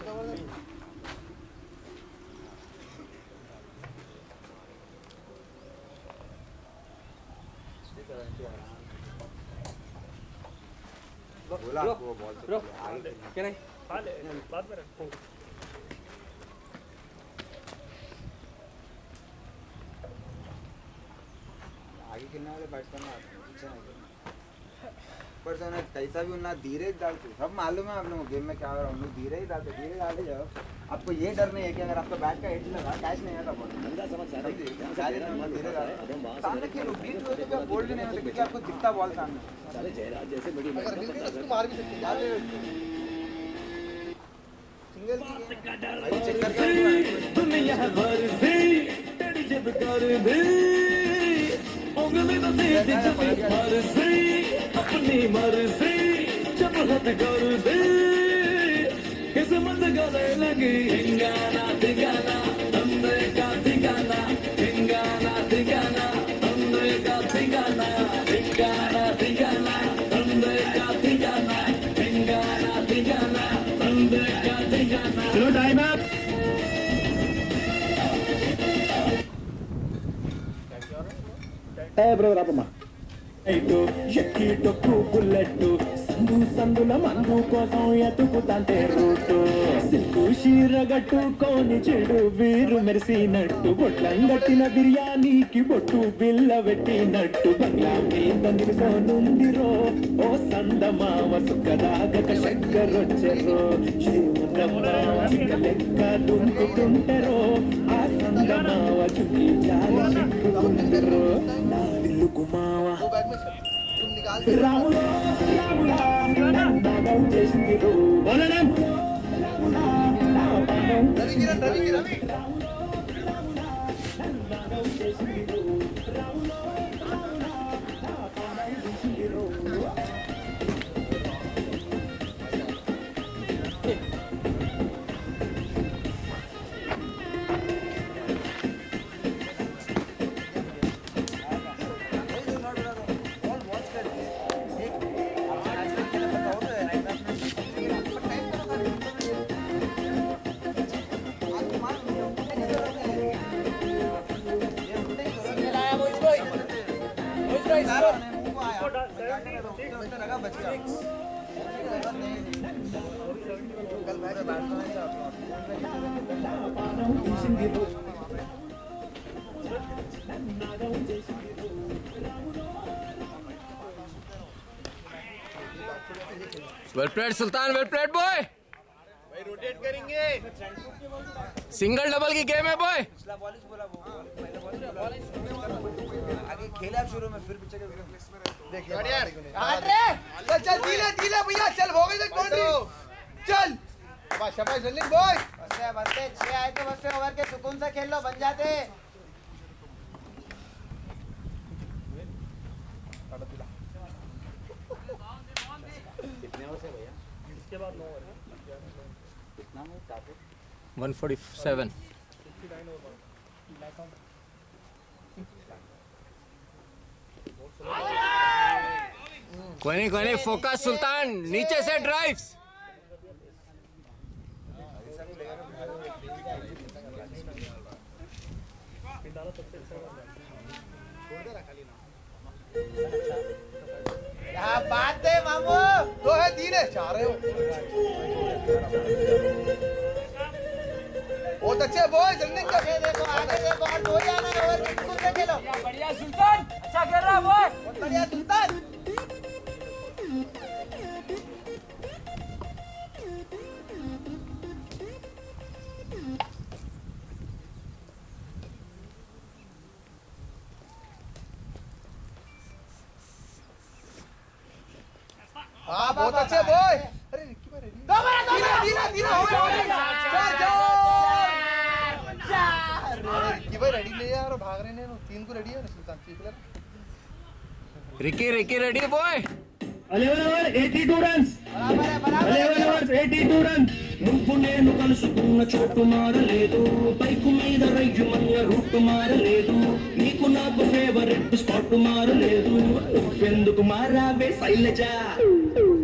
बोला वो बॉल ब्रो क्या नहीं हां ले बाद में रखो आगे खेलने वाले बैट्समैन अच्छा नहीं पर सोना कैसा भी उन्ना धीरे डालते सब मालूम है आप लोगों को गेम में क्या हो रहा है उन लोग धीरे ही डालते जाओ आपको ये डर नहीं है कि अगर आपका बैट का हिट लगा कैच नहीं आता बॉल धीरे डालो सामने खेलो बीच में तो बोल्ड नहीं होता क्योंकि आपको दिखता बॉल सामने अगर मिल गई तो उसको मार भी सकते हैं सिंगल चेक करके दुनिया भर से तेरी जब कर दे उंगली तो सीधी चली भर से अपनी मर्जी जब हद कर दे किस्मत गले लगी धिंगाना धिंगाना अंदर का धिंगाना धिंगाना धिंगाना अंदर का धिंगाना धिंगाना धिंगाना अंदर का धिंगाना धिंगाना धिंगाना अंदर का धिंगाना चलो टाइम अप ब्रदर आप अम्मा 8 यक्की टोकू बुलेट సందు సందుల మందు కోసం ఎతుకుతాంటే రూటు సిగ్గు షీరగట్టుకోని చెడు వీరు మెరిసినట్టు బొట్లంగట్టిన బిర్యానీకి బొట్టు బిల్ల పెట్టినట్టు బంగ్లా మీద నిలుసోనుందిరో ఓ సందమామ సుఖదాగక చక్కరొచ్చెరో శ్రీమంతమ్మ లెక్క దుంకుతుంటరో ఆ సందమావ చుట్టి చాలా చిక్కుకుందరో నా విల్లు కుమావ రాములో రాములా నాగం చేసింది రో బోలనం రవి वेल प्लेड सुल्तान, वेल प्लेड बॉय। भाई रोटेट करेंगे। सिंगल डबल की गेम है बॉय। आगे खेला शुरू में फिर पीछे चल चल धीरे धीरे भैया चल हो गई बाउंड्री चल शाबाश शाबाश जल्दी बॉय बस 6 आए तो बस ओवर के सुकून से खेल लो, बन जाते। इसके बाद 9 ओवर 147। कोई नहीं फोकस सुल्तान, नीचे से ड्राइव्स। क्या बात है मामू, तो है धीरे चाह रहे हो बहुत अच्छे बॉय जल्दी कर देखो आगे देखो और दो जाना ओवर के सुकून से खेलो। बढ़िया सुल्तान, अच्छा खेल रहा बॉय। बहुत बढ़िया सुल्तान। हाँ बहुत अच्छे बॉय। अरे रिक्की भाई रेडी धीरे धीरे हो रिक्की भाई रेडी नहीं यार भाग रहे हैं 3 को रेडी है ना सुल्तान ठीक है Ricky ready boy. 11 over 82 runs 11 ओవర్స్ 82 runs నువ్వు నేను కలుసుకున్న చోటు మారలేదు బైకు మీద రయ్యుమన్న రూట్ మారలేదు నీకు నాకు ఫేవరెట్ స్పాట్ మారలేదు నువ్వెందుకు మారావే శైలజ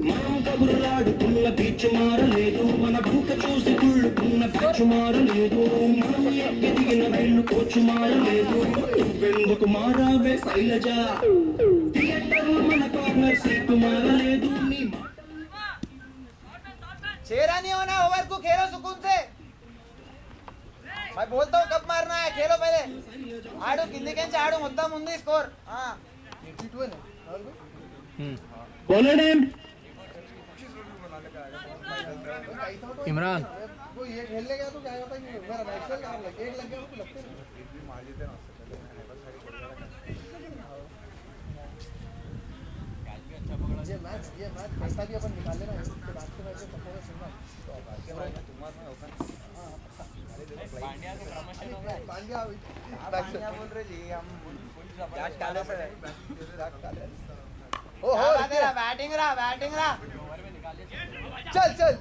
మనం కబుర్లాడుకున్న బీచ్ మారలేదు మన బుక్క చూసి కుళ్ళుకున్న బీచ్ మారలేదు మనం ఎక్కి దిగిన రైలు కోచ్ మారలేదు నువ్వెందుకు మారావే శైలజ థియేటర్ మన కార్నర్ సీటు మారలేదు నీ चेहरा नहीं होना, ओवर को खेलो सुकून से। भाई बोलता हूँ कब मारना है, खेलो पहले। आड़ो किंदी के आड़ो मुद्दा मुंदी स्कोर। हाँ 82 है ना बॉलर नेम इमरान। वो ये खेलने गया तो क्या होता है मेरा नेशनल काम लग एक लग गया तो लगते हैं ये मैच पैसा भी अपन निकाल लेना इसके बाद के मैच में परफॉर्मेंस सुनना पांड्या बोल रहे जी हम ओहो बैटिंग रहा चल चल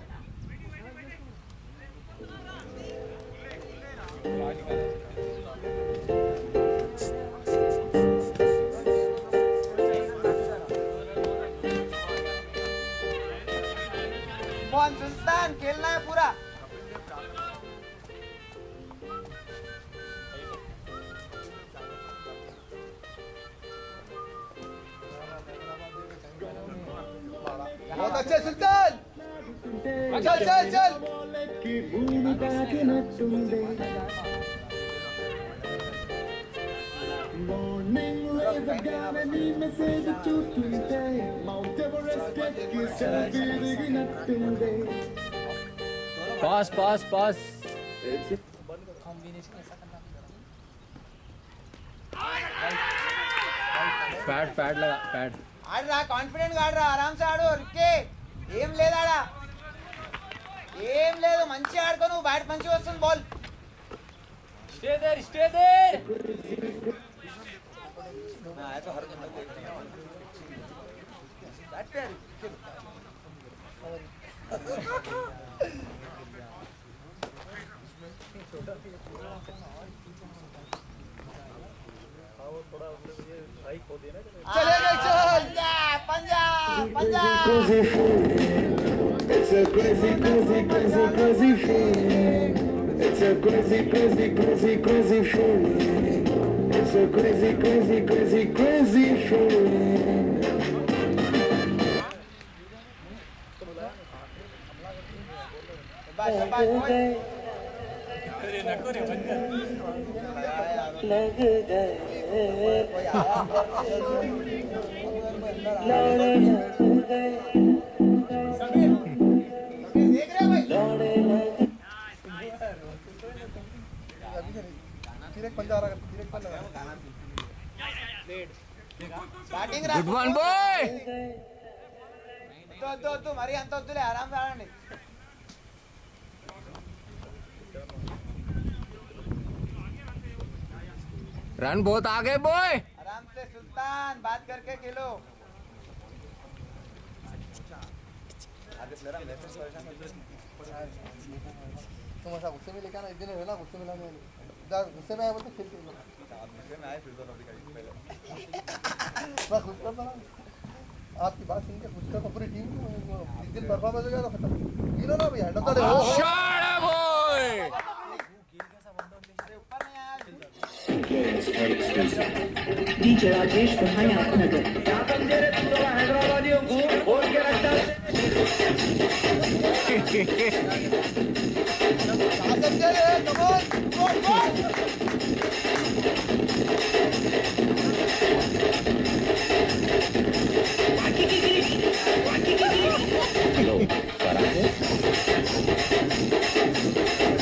मोहन सुल्तान खेलना है पूरा। बहुत अच्छा सुल्तान चल चल चल पास पास पास पैड पैड लगा पैड ఆడరా కాన్ఫిడెంట్ గా ఆడరా ఆరాంసే ఆడు రిక్కే ఏం లేదాడా ఏం లేదు మంచి ఆడుకో నువ్వు బ్యాట్ మంచి వస్తుంది బాల్ स्टे देयर मैं आया तो हर बंदा देखते हैं बैट पे चलेगा चल Punjab Punjab It's a crazy, crazy, crazy, crazy feeling. It's a crazy, crazy, crazy, crazy feeling. It's a crazy, crazy, crazy, crazy feeling. शाबाश शाबाश बॉय लग गए कोई आया लौड़े लग गए देख रहे भाई लौड़े लग direct पंजा आ रहा है direct पंजा बैटिंग गुड वन बॉय तो మరి అంత వద్దులే ఆరాంసే ఆడండి रन बहुत आगे बॉय आराम से सुल्तान बात करके खेलो तुम ऐसा गुस्से में लेके आना इतने है ना गुस्से में लाने गुस्से में आया बोलते खेलते हैं बस खुश कर पड़ा आपकी बात सुन के खुश कर पूरी टीम इस दिन परफॉर्मेंस हो गया तो खत्म ये लो ना भैया hand of the shot boy ऊपर नहीं आया DJ Rajesh from Hayat Nagar.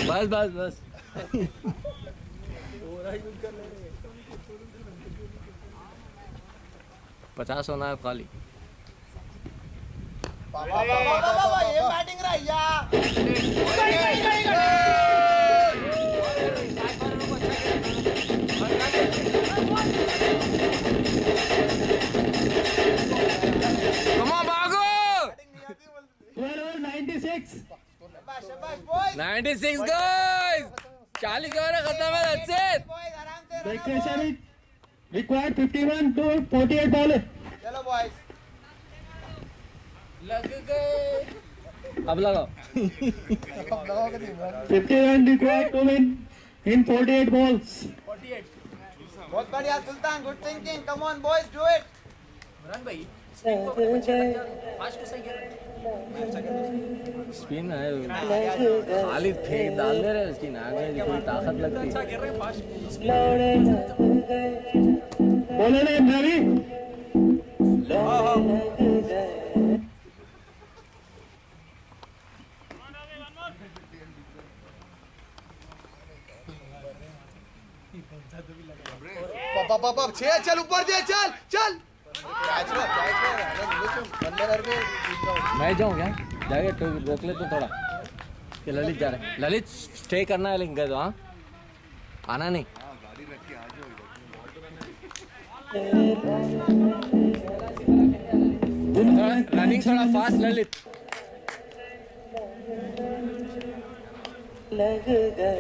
बस बस बस 50 होना है खाली बाबा ये बैटिंग रहा कम ऑन भागो 96 शाबाश बॉयज 96 गाइस 40 ओवर खत्म है दैट्स इट बॉयज आराम से break pressure required 51 to 48 ball चलो बॉयज लग गए अब लगाओ 51 required to win in 48 balls बहुत बढ़िया Sultan good thinking come on boys do it run भाई स्पिन है खाली फेंक डाल दे रहे उसकी नाक में कोई ताकत लगती है बोले ना रवि पापा छे चल ऊपर दे चल चल मैं जाऊँ क्या जाके तो रोक ले तो थोड़ा कि ललित जा रहे ललित स्टे करना है लेकिन तो हाँ आना नहीं रनिंग थोड़ा फास्ट ललित लग गए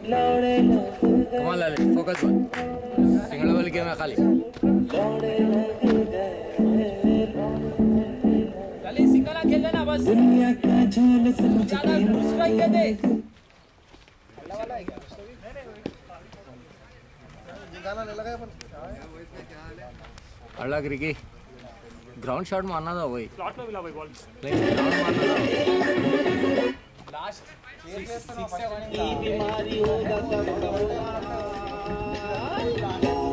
लौड़े लग come on Lalit focus one single ball game है खाली लौड़े लग गए ललित सिंगल खेल लेना बस दुनिया का झोल समझ ज्यादा दूसरा ही दे गाना ले लगाया अपन अलग रिकी ग्राउंड शॉट मारना था वही स्लॉट में मिला भाई बॉल ग्राउंड मारना था लास्ट बीमारी होगा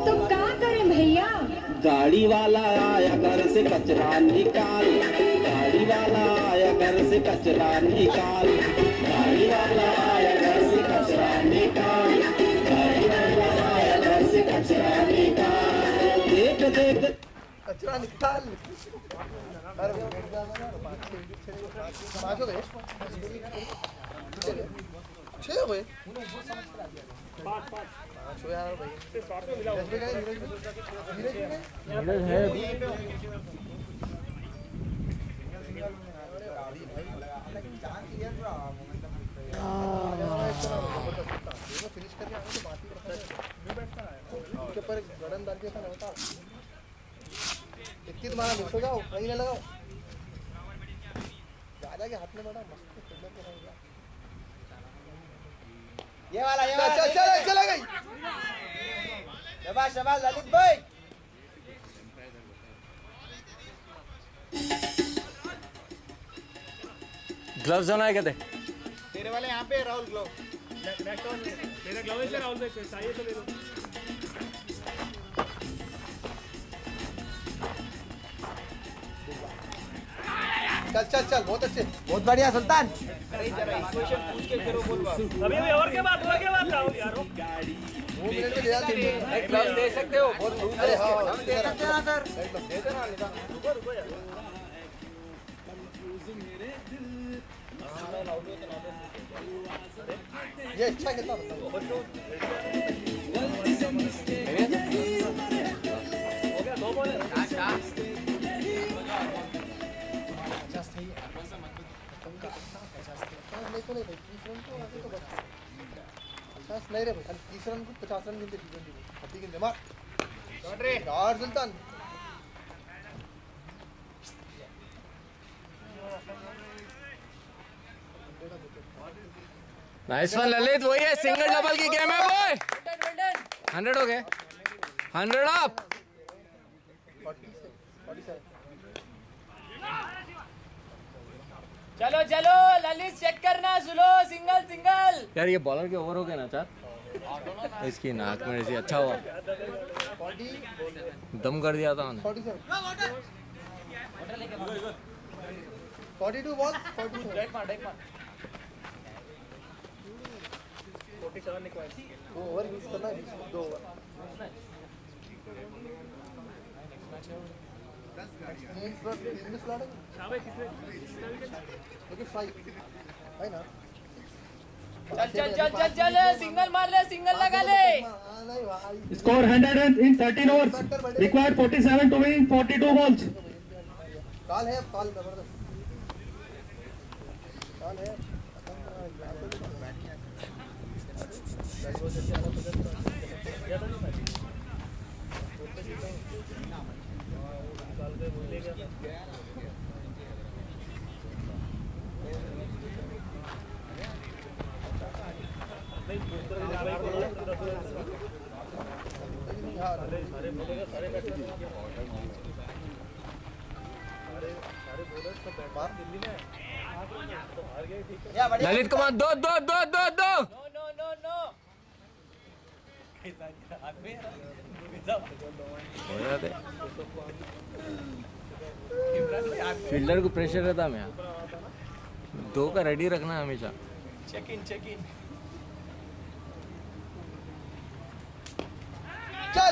तो क्या करें भैया? गाड़ी वाला आया घर से कचरा निकाल, गाड़ी वाला आया घर से कचरा निकाल, गाड़ी वाला आया घर से कचरा निकाल, गाड़ी वाला आया घर से कचरा निकाल। देख देख कचरा निकाल। अरे पाँच हो गए, 6 हो गए। 5 हो यार भाई। नीरज भी गए, नीरज है। फिनिश करके आने तो बात ही करता है। उसके ऊपर गरम डाल दिया था ना, बता 21 मारा, मिस हो जाओ, कहीं ना लगाओ, ज्यादा के हाथ में बड़ा मस्त खेलने को रहेगा। ये वाला चला गई। शाबाश शाबाश ललित भाई। ग्लव्स होना है कहते तेरे वाले यहाँ पे राहुल ग्लव नेक्स्ट ऑन मेरा ग्लव है राहुल भाई चाहिए तो ले लो चल बहुत अच्छे, बहुत बढ़िया सुल्तान। अभी और क्या बात राहुल यार 2 मिनट में ले आते हैं। ग्लव्स दे सकते हो बहुत लूज है हाँ हम दे सकते हैं ना सर। दे देना रुको यार ये अच्छा खेलता है। हो गया 2 बॉल है नहीं तो नहीं भाई, 30 रन तो आगे तो बस 50 नहीं रे भाई, खाली 30 रन को 50 रन गिनते T20 गिनते मार यार सुल्तान। नाइस वन ललित, वही है सिंगल डबल की गेम है बॉय। 100 हो गए, 100 अप। 47 चलो चलो ललित चेक करना, सुनो सिंगल सिंगल। यार ये बॉलर के ओवर हो गए ना 4, इसकी नाक में ऐसी अच्छा हुआ, दम कर दिया था उन्हें। 42 बॉल 47 वो ओवर यूज करना है, 2 ओवर। चल सिंगल मार ले, सिंगल लगा ले। Score 100 runs in 13 overs. Required 47 to win 42 balls. काल है, काल जबरदस्त काल है। ललित कुमार दो दो दो दो दो। नो फील्डर को प्रेशर रहता है, 2 का रेडी रखना है हमेशा। चेक इन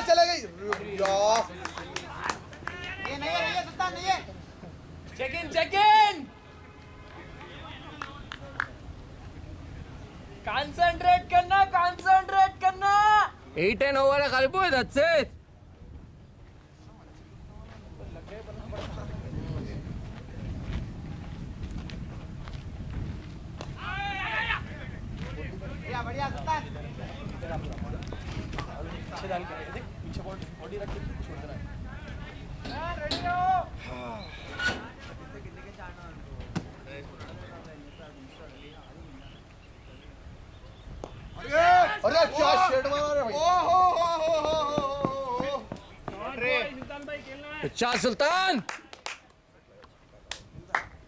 चला गई यार। ये नहीं है सुल्तान, नहीं है। चेक इन कंसंट्रेट करना 8-10 ओवर है खाली पोए दच्चे। बढ़िया सुल्तान। पीछे डाल के देख, पीछे बॉडी रख के छोड़ देना है। रेडी हो। अरे क्या शेड मारा रे भाई। अच्छा सुल्तान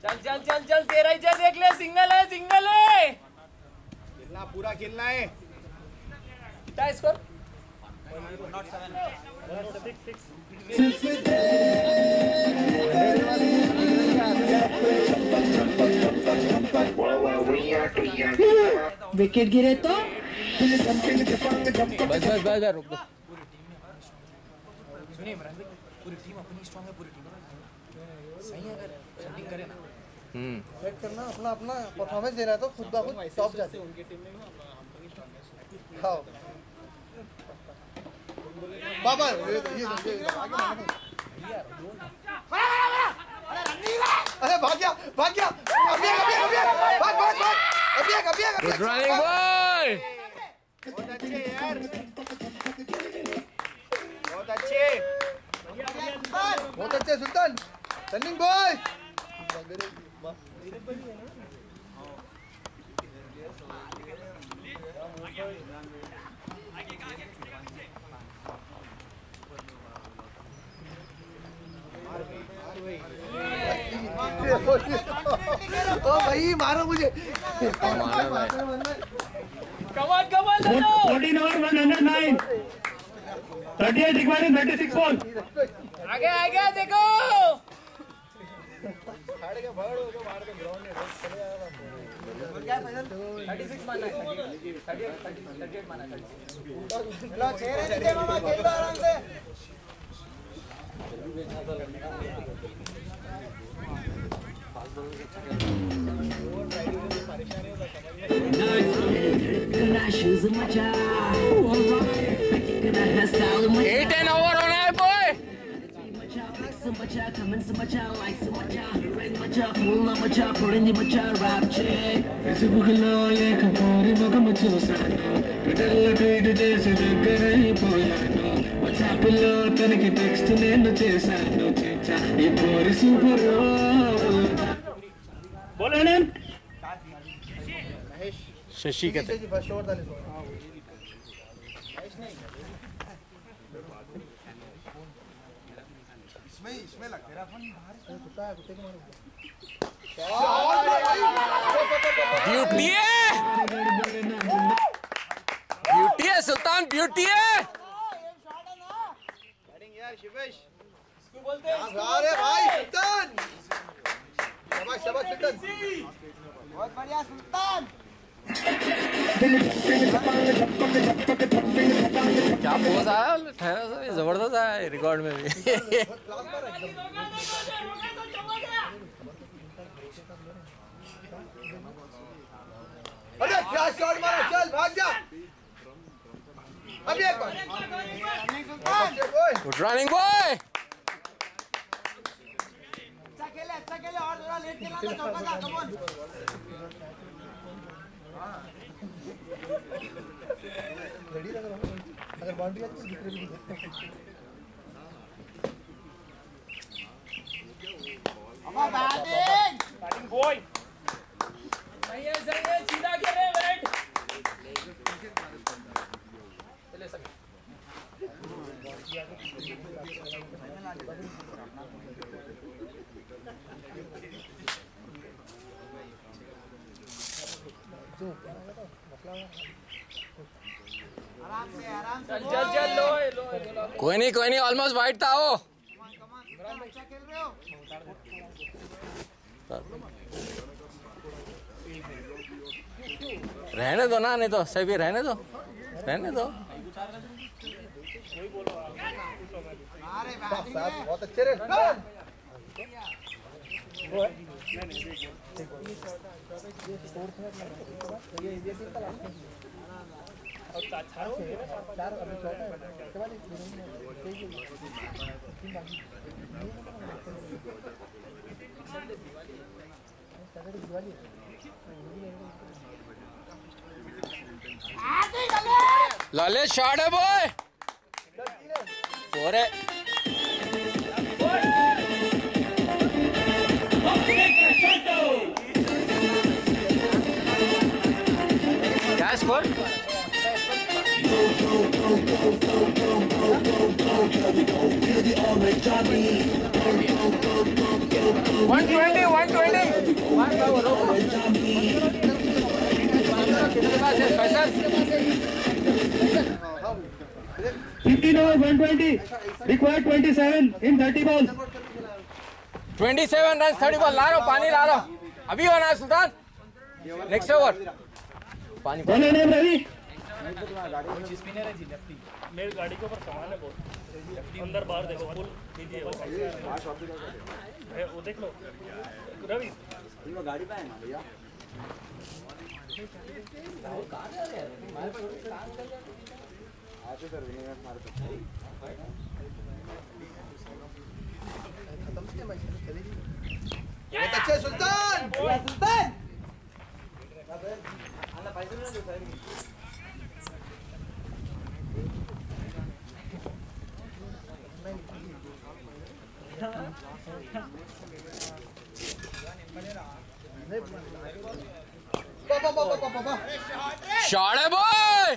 चल चल चल चल तेरा ही चल देख ले सिंगल है खेलना पूरा खेलना है क्या स्कोर विकेट गिरे तो बस रुक दो सुनिए इमरान भाई पूरी टीम अपनी स्ट्रांग है पूरी टीम सही है अगर सेटिंग करे ना वेट करना अपना अपना परफॉर्मेंस दे रहा है तो खुद ब खुद टॉप जाते हैं उनकी टीम में हाँ बाबा ये अरे भाग गया अभी गुड रनिंग बॉय बहुत अच्छे यार बहुत अच्छे सुल्तान रनिंग बॉय ओ भाई मारो मुझे मारो भाई कमान 14 over 109 38 requiring 36 ball आगे देखो क्या फाइनल 36 माना है 38 माना है लो चेहरे नीचे मामा खेल लो आराम से एट एन ओवर होना है बॉय ఫేస్బుక్లో లేక కోరి ముఖము చూశాను ట్విట్టర్లో ట్వీట్ చేసి దగ్గరైపోయాను వాట్సాప్లో తనకి టెక్స్ట్ నేను చేశాను ఈ కోరి సూపర్ बोले शशि कहते फर्स्ट ओवर डाले इसमें लग तेरा फोन बाहर कुत्ता है कुत्ते को मारो ब्यूटी है सुल्तान ब्यूटी है यार शिवेश अरे भाई सुल्तान शाबाश सुल्तान बहुत बढ़िया सुल्तान क्या पोज आया ठहरा सा जबरदस्त आया रिकॉर्ड में भी अरे क्या शॉट मारा चल भाग जा अभी एक बार गुड रनिंग बॉय अच्छा खेले और थोड़ा लेट खेलना तो छोटा सा कम ऑन रेडी लग रहा हूं अगर बाउंड्री आती तो दूसरे भी अब बैटिंग बॉय सही है सीधा खेल रहे वेट चले सके आराम से चल लो कोई नहीं ऑलमोस्ट वाइट था वो अच्छा खेल रहे हो रहने दो ना, नहीं तो सभी रहने दो। बहुत अच्छे रे ललित शॉट है बॉय, 4 है। क्या score? $15 over 120. Required 27 in 30 balls. 27 runs 30 ball. ला रहा हूं, पानी ला रहा हूं. अभी होना है सुल्तान. Next over. पानी. Ball name Ravi. मेरी गाड़ी के ऊपर सामान है बहुत. अंदर बाहर देखो फुल कीजिए वो देख लो रवि. गाड़ी पे है ना भैया. बहुत अच्छे सुल्तान. सुल्तान शॉट है बॉय.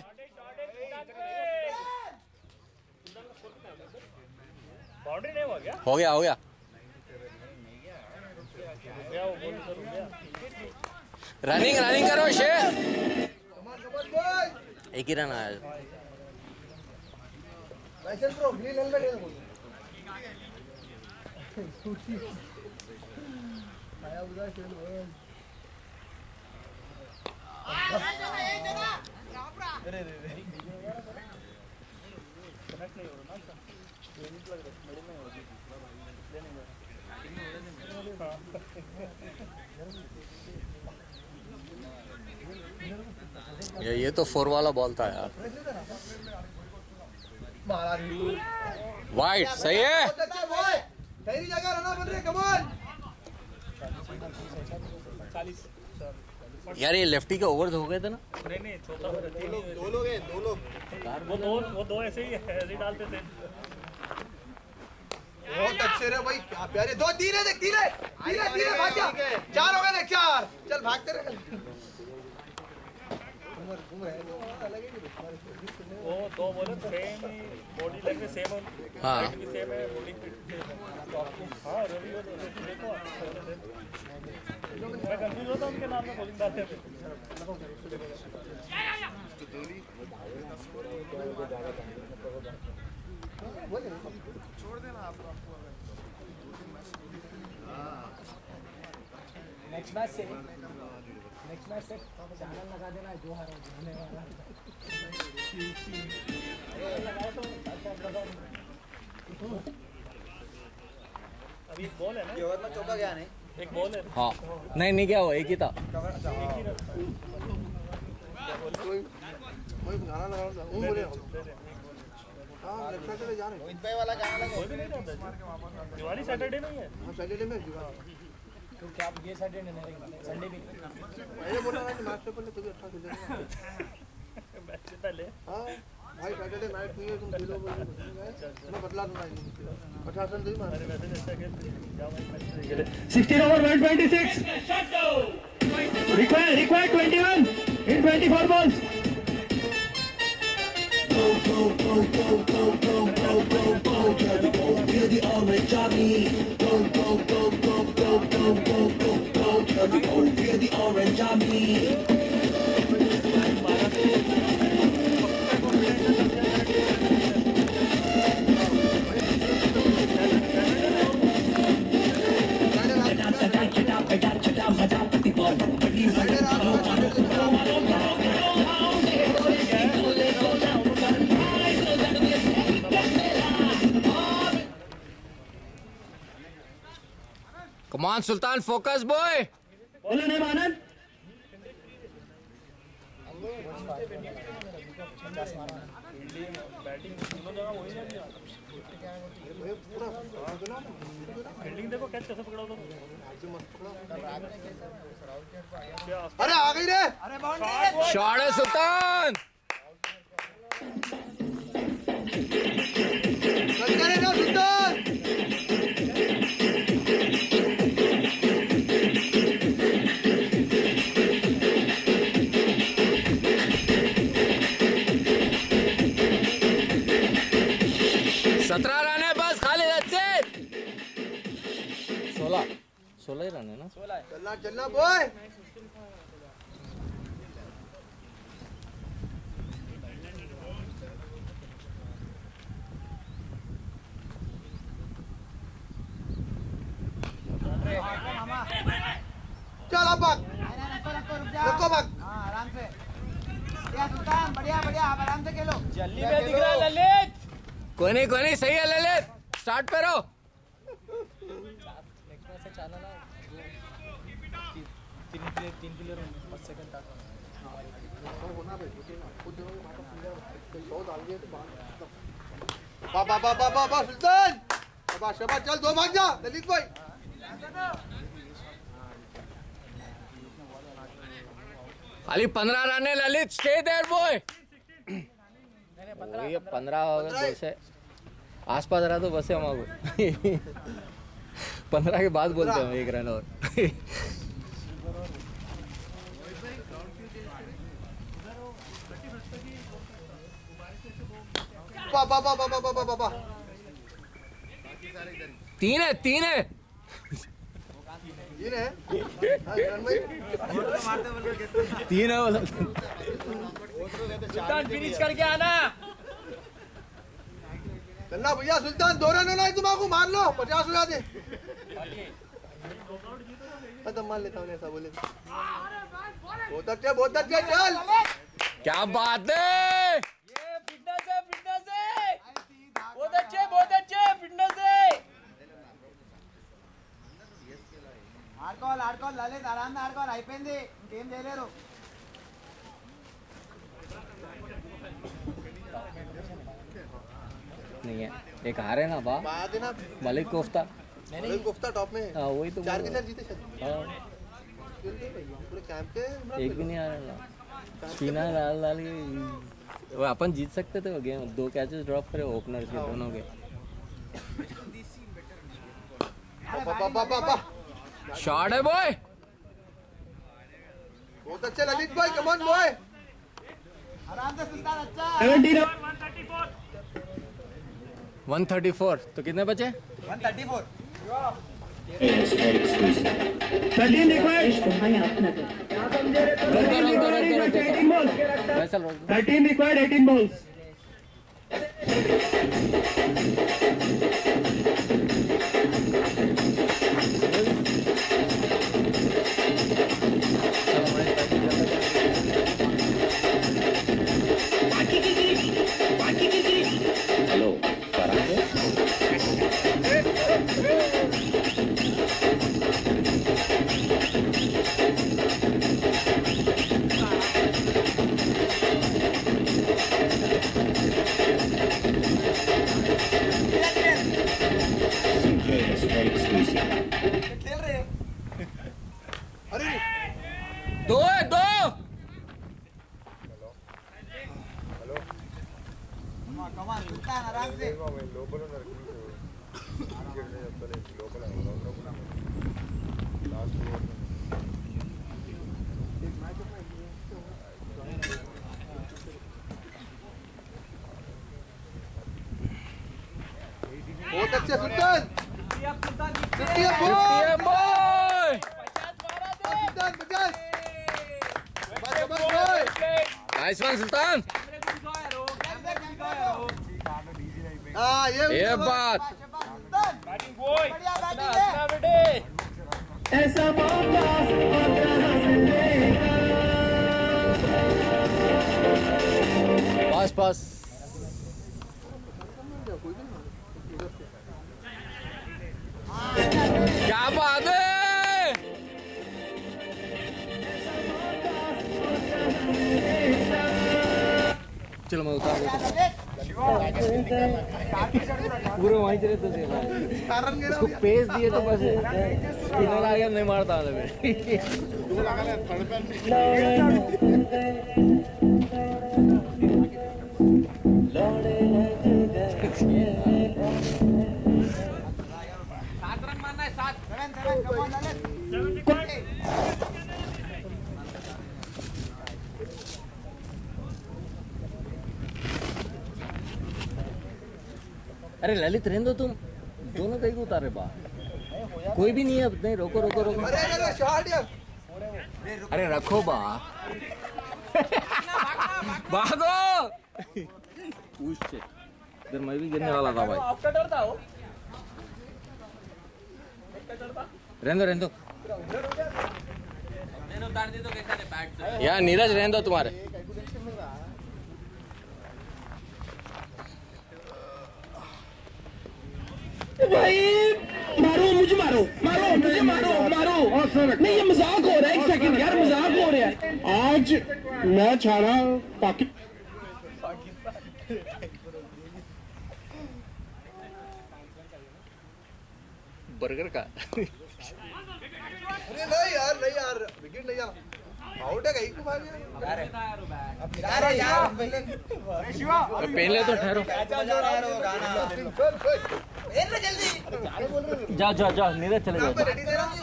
बाउंड्री नहीं हो गया. हो गया हो गया. वो गोल करूं क्या. रनिंग रनिंग करो शेर. बोल. एक ही रन आया. लाइसेंस प्रो ग्रीन हेलमेट है. आया उधर चल बोल. ये तो 4 वाला बॉल था यार. वाइड सही है. सही जगह रहना बन रहे. कमाल. यार ये लेफ्टी के ओवर्स हो गए थे ना. नहीं छोटा दो लोग हैं. वो दो ऐसे ही डालते थे. बहुत अच्छे रहे भाई. क्या प्यारे. 2 3 है. देख 3 है. 3 है भाग जा. 4 हो गए. देख 4. चल भागते रहे. घूम रहे वो दो बोले सेम ही बॉडी लैंग्वेज सेम है. हाँ. भी सेम है. बॉडी हाँ रवि हो देखो. मैं कंफ्यूज होता उनके नाम में बॉलिंग डालते थे. छोड़ देना आप. नेक्स्ट मैच से चैनल लगा देना जो हारा जीतने वाला. अभी एक बॉल है ना. ओवर में चौका गया नहीं. एक बॉल है. हाँ नहीं क्या हुआ. एक ही था. कोई गाना लगा रहा हूं. बोले हां लेफ्ट साइड से जा रहे. रोहित भाई वाला गाना लगा. कोई भी नहीं जानता. दिवाली सैटरडे नहीं है. हां सैटरडे में तो क्या आप ये सैटरडे नहीं संडे भी पहले बोला था कि मैच से पहले तुझे अच्छा खेलेगा. मैच से पहले. हां भाई सैटरडे नाइट नहीं है. तुम खेलोगे मैं बदला दूंगा. 50 रन दे मार. अरे वैसे अच्छा खेल जाओ भाई. 16 over 126. Required 21 in 24 balls. Feel the orange army. Feel the orange army. Come on Sultan, focus boy. बोलो नहीं मानन. फील्डिंग देखो कैच कैसे पकड़ा तो. अरे आ गई रे. अरे बाउंड्री. शॉट है सुल्तान. चल करे ना सुल्तान. 16 ही रन है ना? 16 है। चलना चलना बॉय। चल अब भाग, रुको भाग। हाँ आराम से, बढ़िया सुल्तान, बढ़िया बढ़िया, आप आराम से खेलो। जल्दी में दिख रहा ललित। कोई नहीं सही है ललित, स्टार्ट पे रहो। तीन प्लेयर फर्स्ट सेकंड टाक बा सुल्तान, शाबाश चल, 2 भाग जा ललित भाई। खाली 15 रन है ललित, स्टे देयर बॉय। ये 15 हो गए, 2 से आसपास रहा तो बस है हमारे 15 के बाद बोलते हैं 1 रन और। बा 3 है। तीन है। हाँ, किरण भाई 3 है बोला। सुल्तान फिनिश करके आना। चलना भैया सुल्तान, 2 रन होना है, तुम्हारा मार लो, 50 हो जाते। तो मान लेता हूँ ऐसा बोले। बहुत अच्छे चल। क्या बात है, ये फिटनेस है बहुत अच्छे फिटनेस है। हार्ड कॉल ललित, आराम से हार्ड कॉल అయిపోయింది, గేమ్ చేయలేరు। नहीं है, एक हारे ना बा मलिक कोफ्ता। कोफ्ता टॉप में। हाँ वही तो 4 के 4 जीते शायद। हाँ पूरे कैंप के एक भी नहीं आ रहा। शीना लाल वो अपन जीत सकते थे वो गेम, 2 कैचेस ड्रॉप करे ओपनर के दोनों के। शॉट है बॉय, बहुत अच्छा ललित भाई, कम ऑन बॉय। आराम से सुल्तान, अच्छा। 134 तो कितने बचे? 134। 13 required. 13 required, 18 balls. हेलो परांगे अरे 2 है 2। कमान सुल्तान, आराम से। बहुत अच्छे सुल्तान, बॉय सुल्तान 50। नाइस वन सुल्तान। हाँ ये बात। बैटिंग बॉय, बढ़िया बैटिंग अच्छा है। बेटे। ऐसा मौका पास क्या बात है। चलो मैं उतार देता पूरे वहीं चले तो उसको पेस दिए तो बस स्पिनर आ गया, नहीं मारता अरे ललित रहने दो, तुम दोनों कहीं को उतारे बाहर। कोई भी नहीं है, नहीं रोको रोको रोको। अरे शॉट यार, अरे रखो बा भागो। इधर मैं भी गिरने वाला था भाई। रहने दो यार, नीरज रहने दो तुम्हारे। भाई मारो मुझे, मारो मारो मुझे, मारो मारो। नहीं ये मजाक हो रहा है, एक सेकंड यार, मजाक हो रहा है। आज मैच हारा पाकिस्तान। बर्गर का अरे नहीं यार, नहीं यार, विकेट नहीं यार, आउट है कहीं को भाग गया। अरे यार पहन ले तो ठहरो। जल्दी जाओ जाओ जाओ, नीरज चले जाओ। रेडी दे रहा हूँ।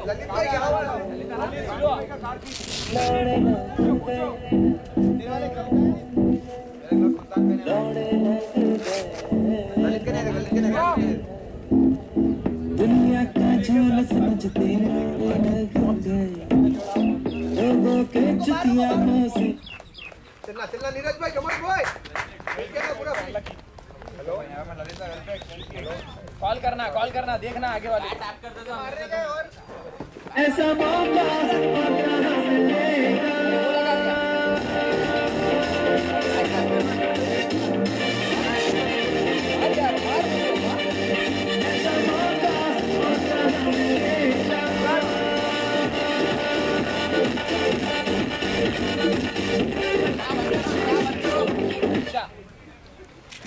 ललित भाई क्या हुआ? दुनिया का झोल समझते लोगों के चुतिया से। चलना चलना नीरज भाई, कमर बॉय पूरा। हेलो, कॉल करना देखना आगे वाले टैप कर दे तो ऐसा मौका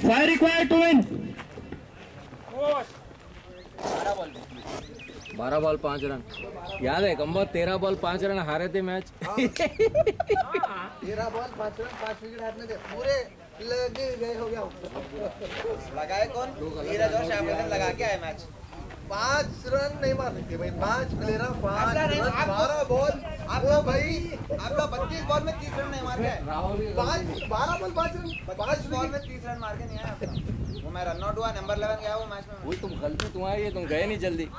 Fire required to win. 12 ball 5 run. याद है कंबो, 13 बॉल 5 रन हारे थे मैच। 13 बॉल 5 रन 5 विकेट हारने थे पूरे, लगे गए हो गया। लगाए कौन? नीरज और शाहफजन लगा के आए मैच। 5 रन नहीं मार सकते भाई, 5 प्लेयर 5 रन 12 बॉल। आपका भाई आपका 32 बॉल में 30 रन नहीं मार गए। 12 बॉल 5 रन, 5 बॉल में 30 रन मार के नहीं आया आपका। वो मैं रन आउट हुआ, नंबर 11 गया वो मैच में। वही तुम गलती तुम्हारी है, तुम गए नहीं जल्दी।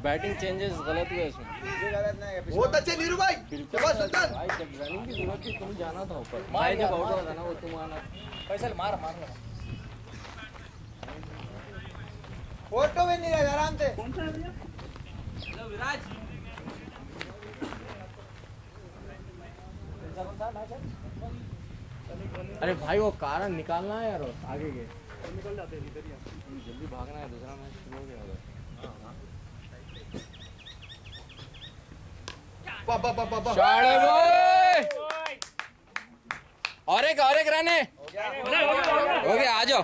बैटिंग चेंजेस गलत हुए इसमें। ये गलत नहीं है। बहुत अच्छे नीरू भाई, शाबाश सुल्तान भाई जब रनिंग की जरूरत थी तुम जाना था ऊपर। भाई जब आउट हुआ था ना वो तुम आना। फैसल मार फोटो में नहीं रहा आराम से। हेलो विराज अरे भाई वो कारण निकालना है यार आगे के। निकल जाते हैं इधर ही, जल्दी भागना है, दूसरा मैच शुरू हो गया होगा। शाड़े बॉय और एक रन है। हो गया आ जाओ।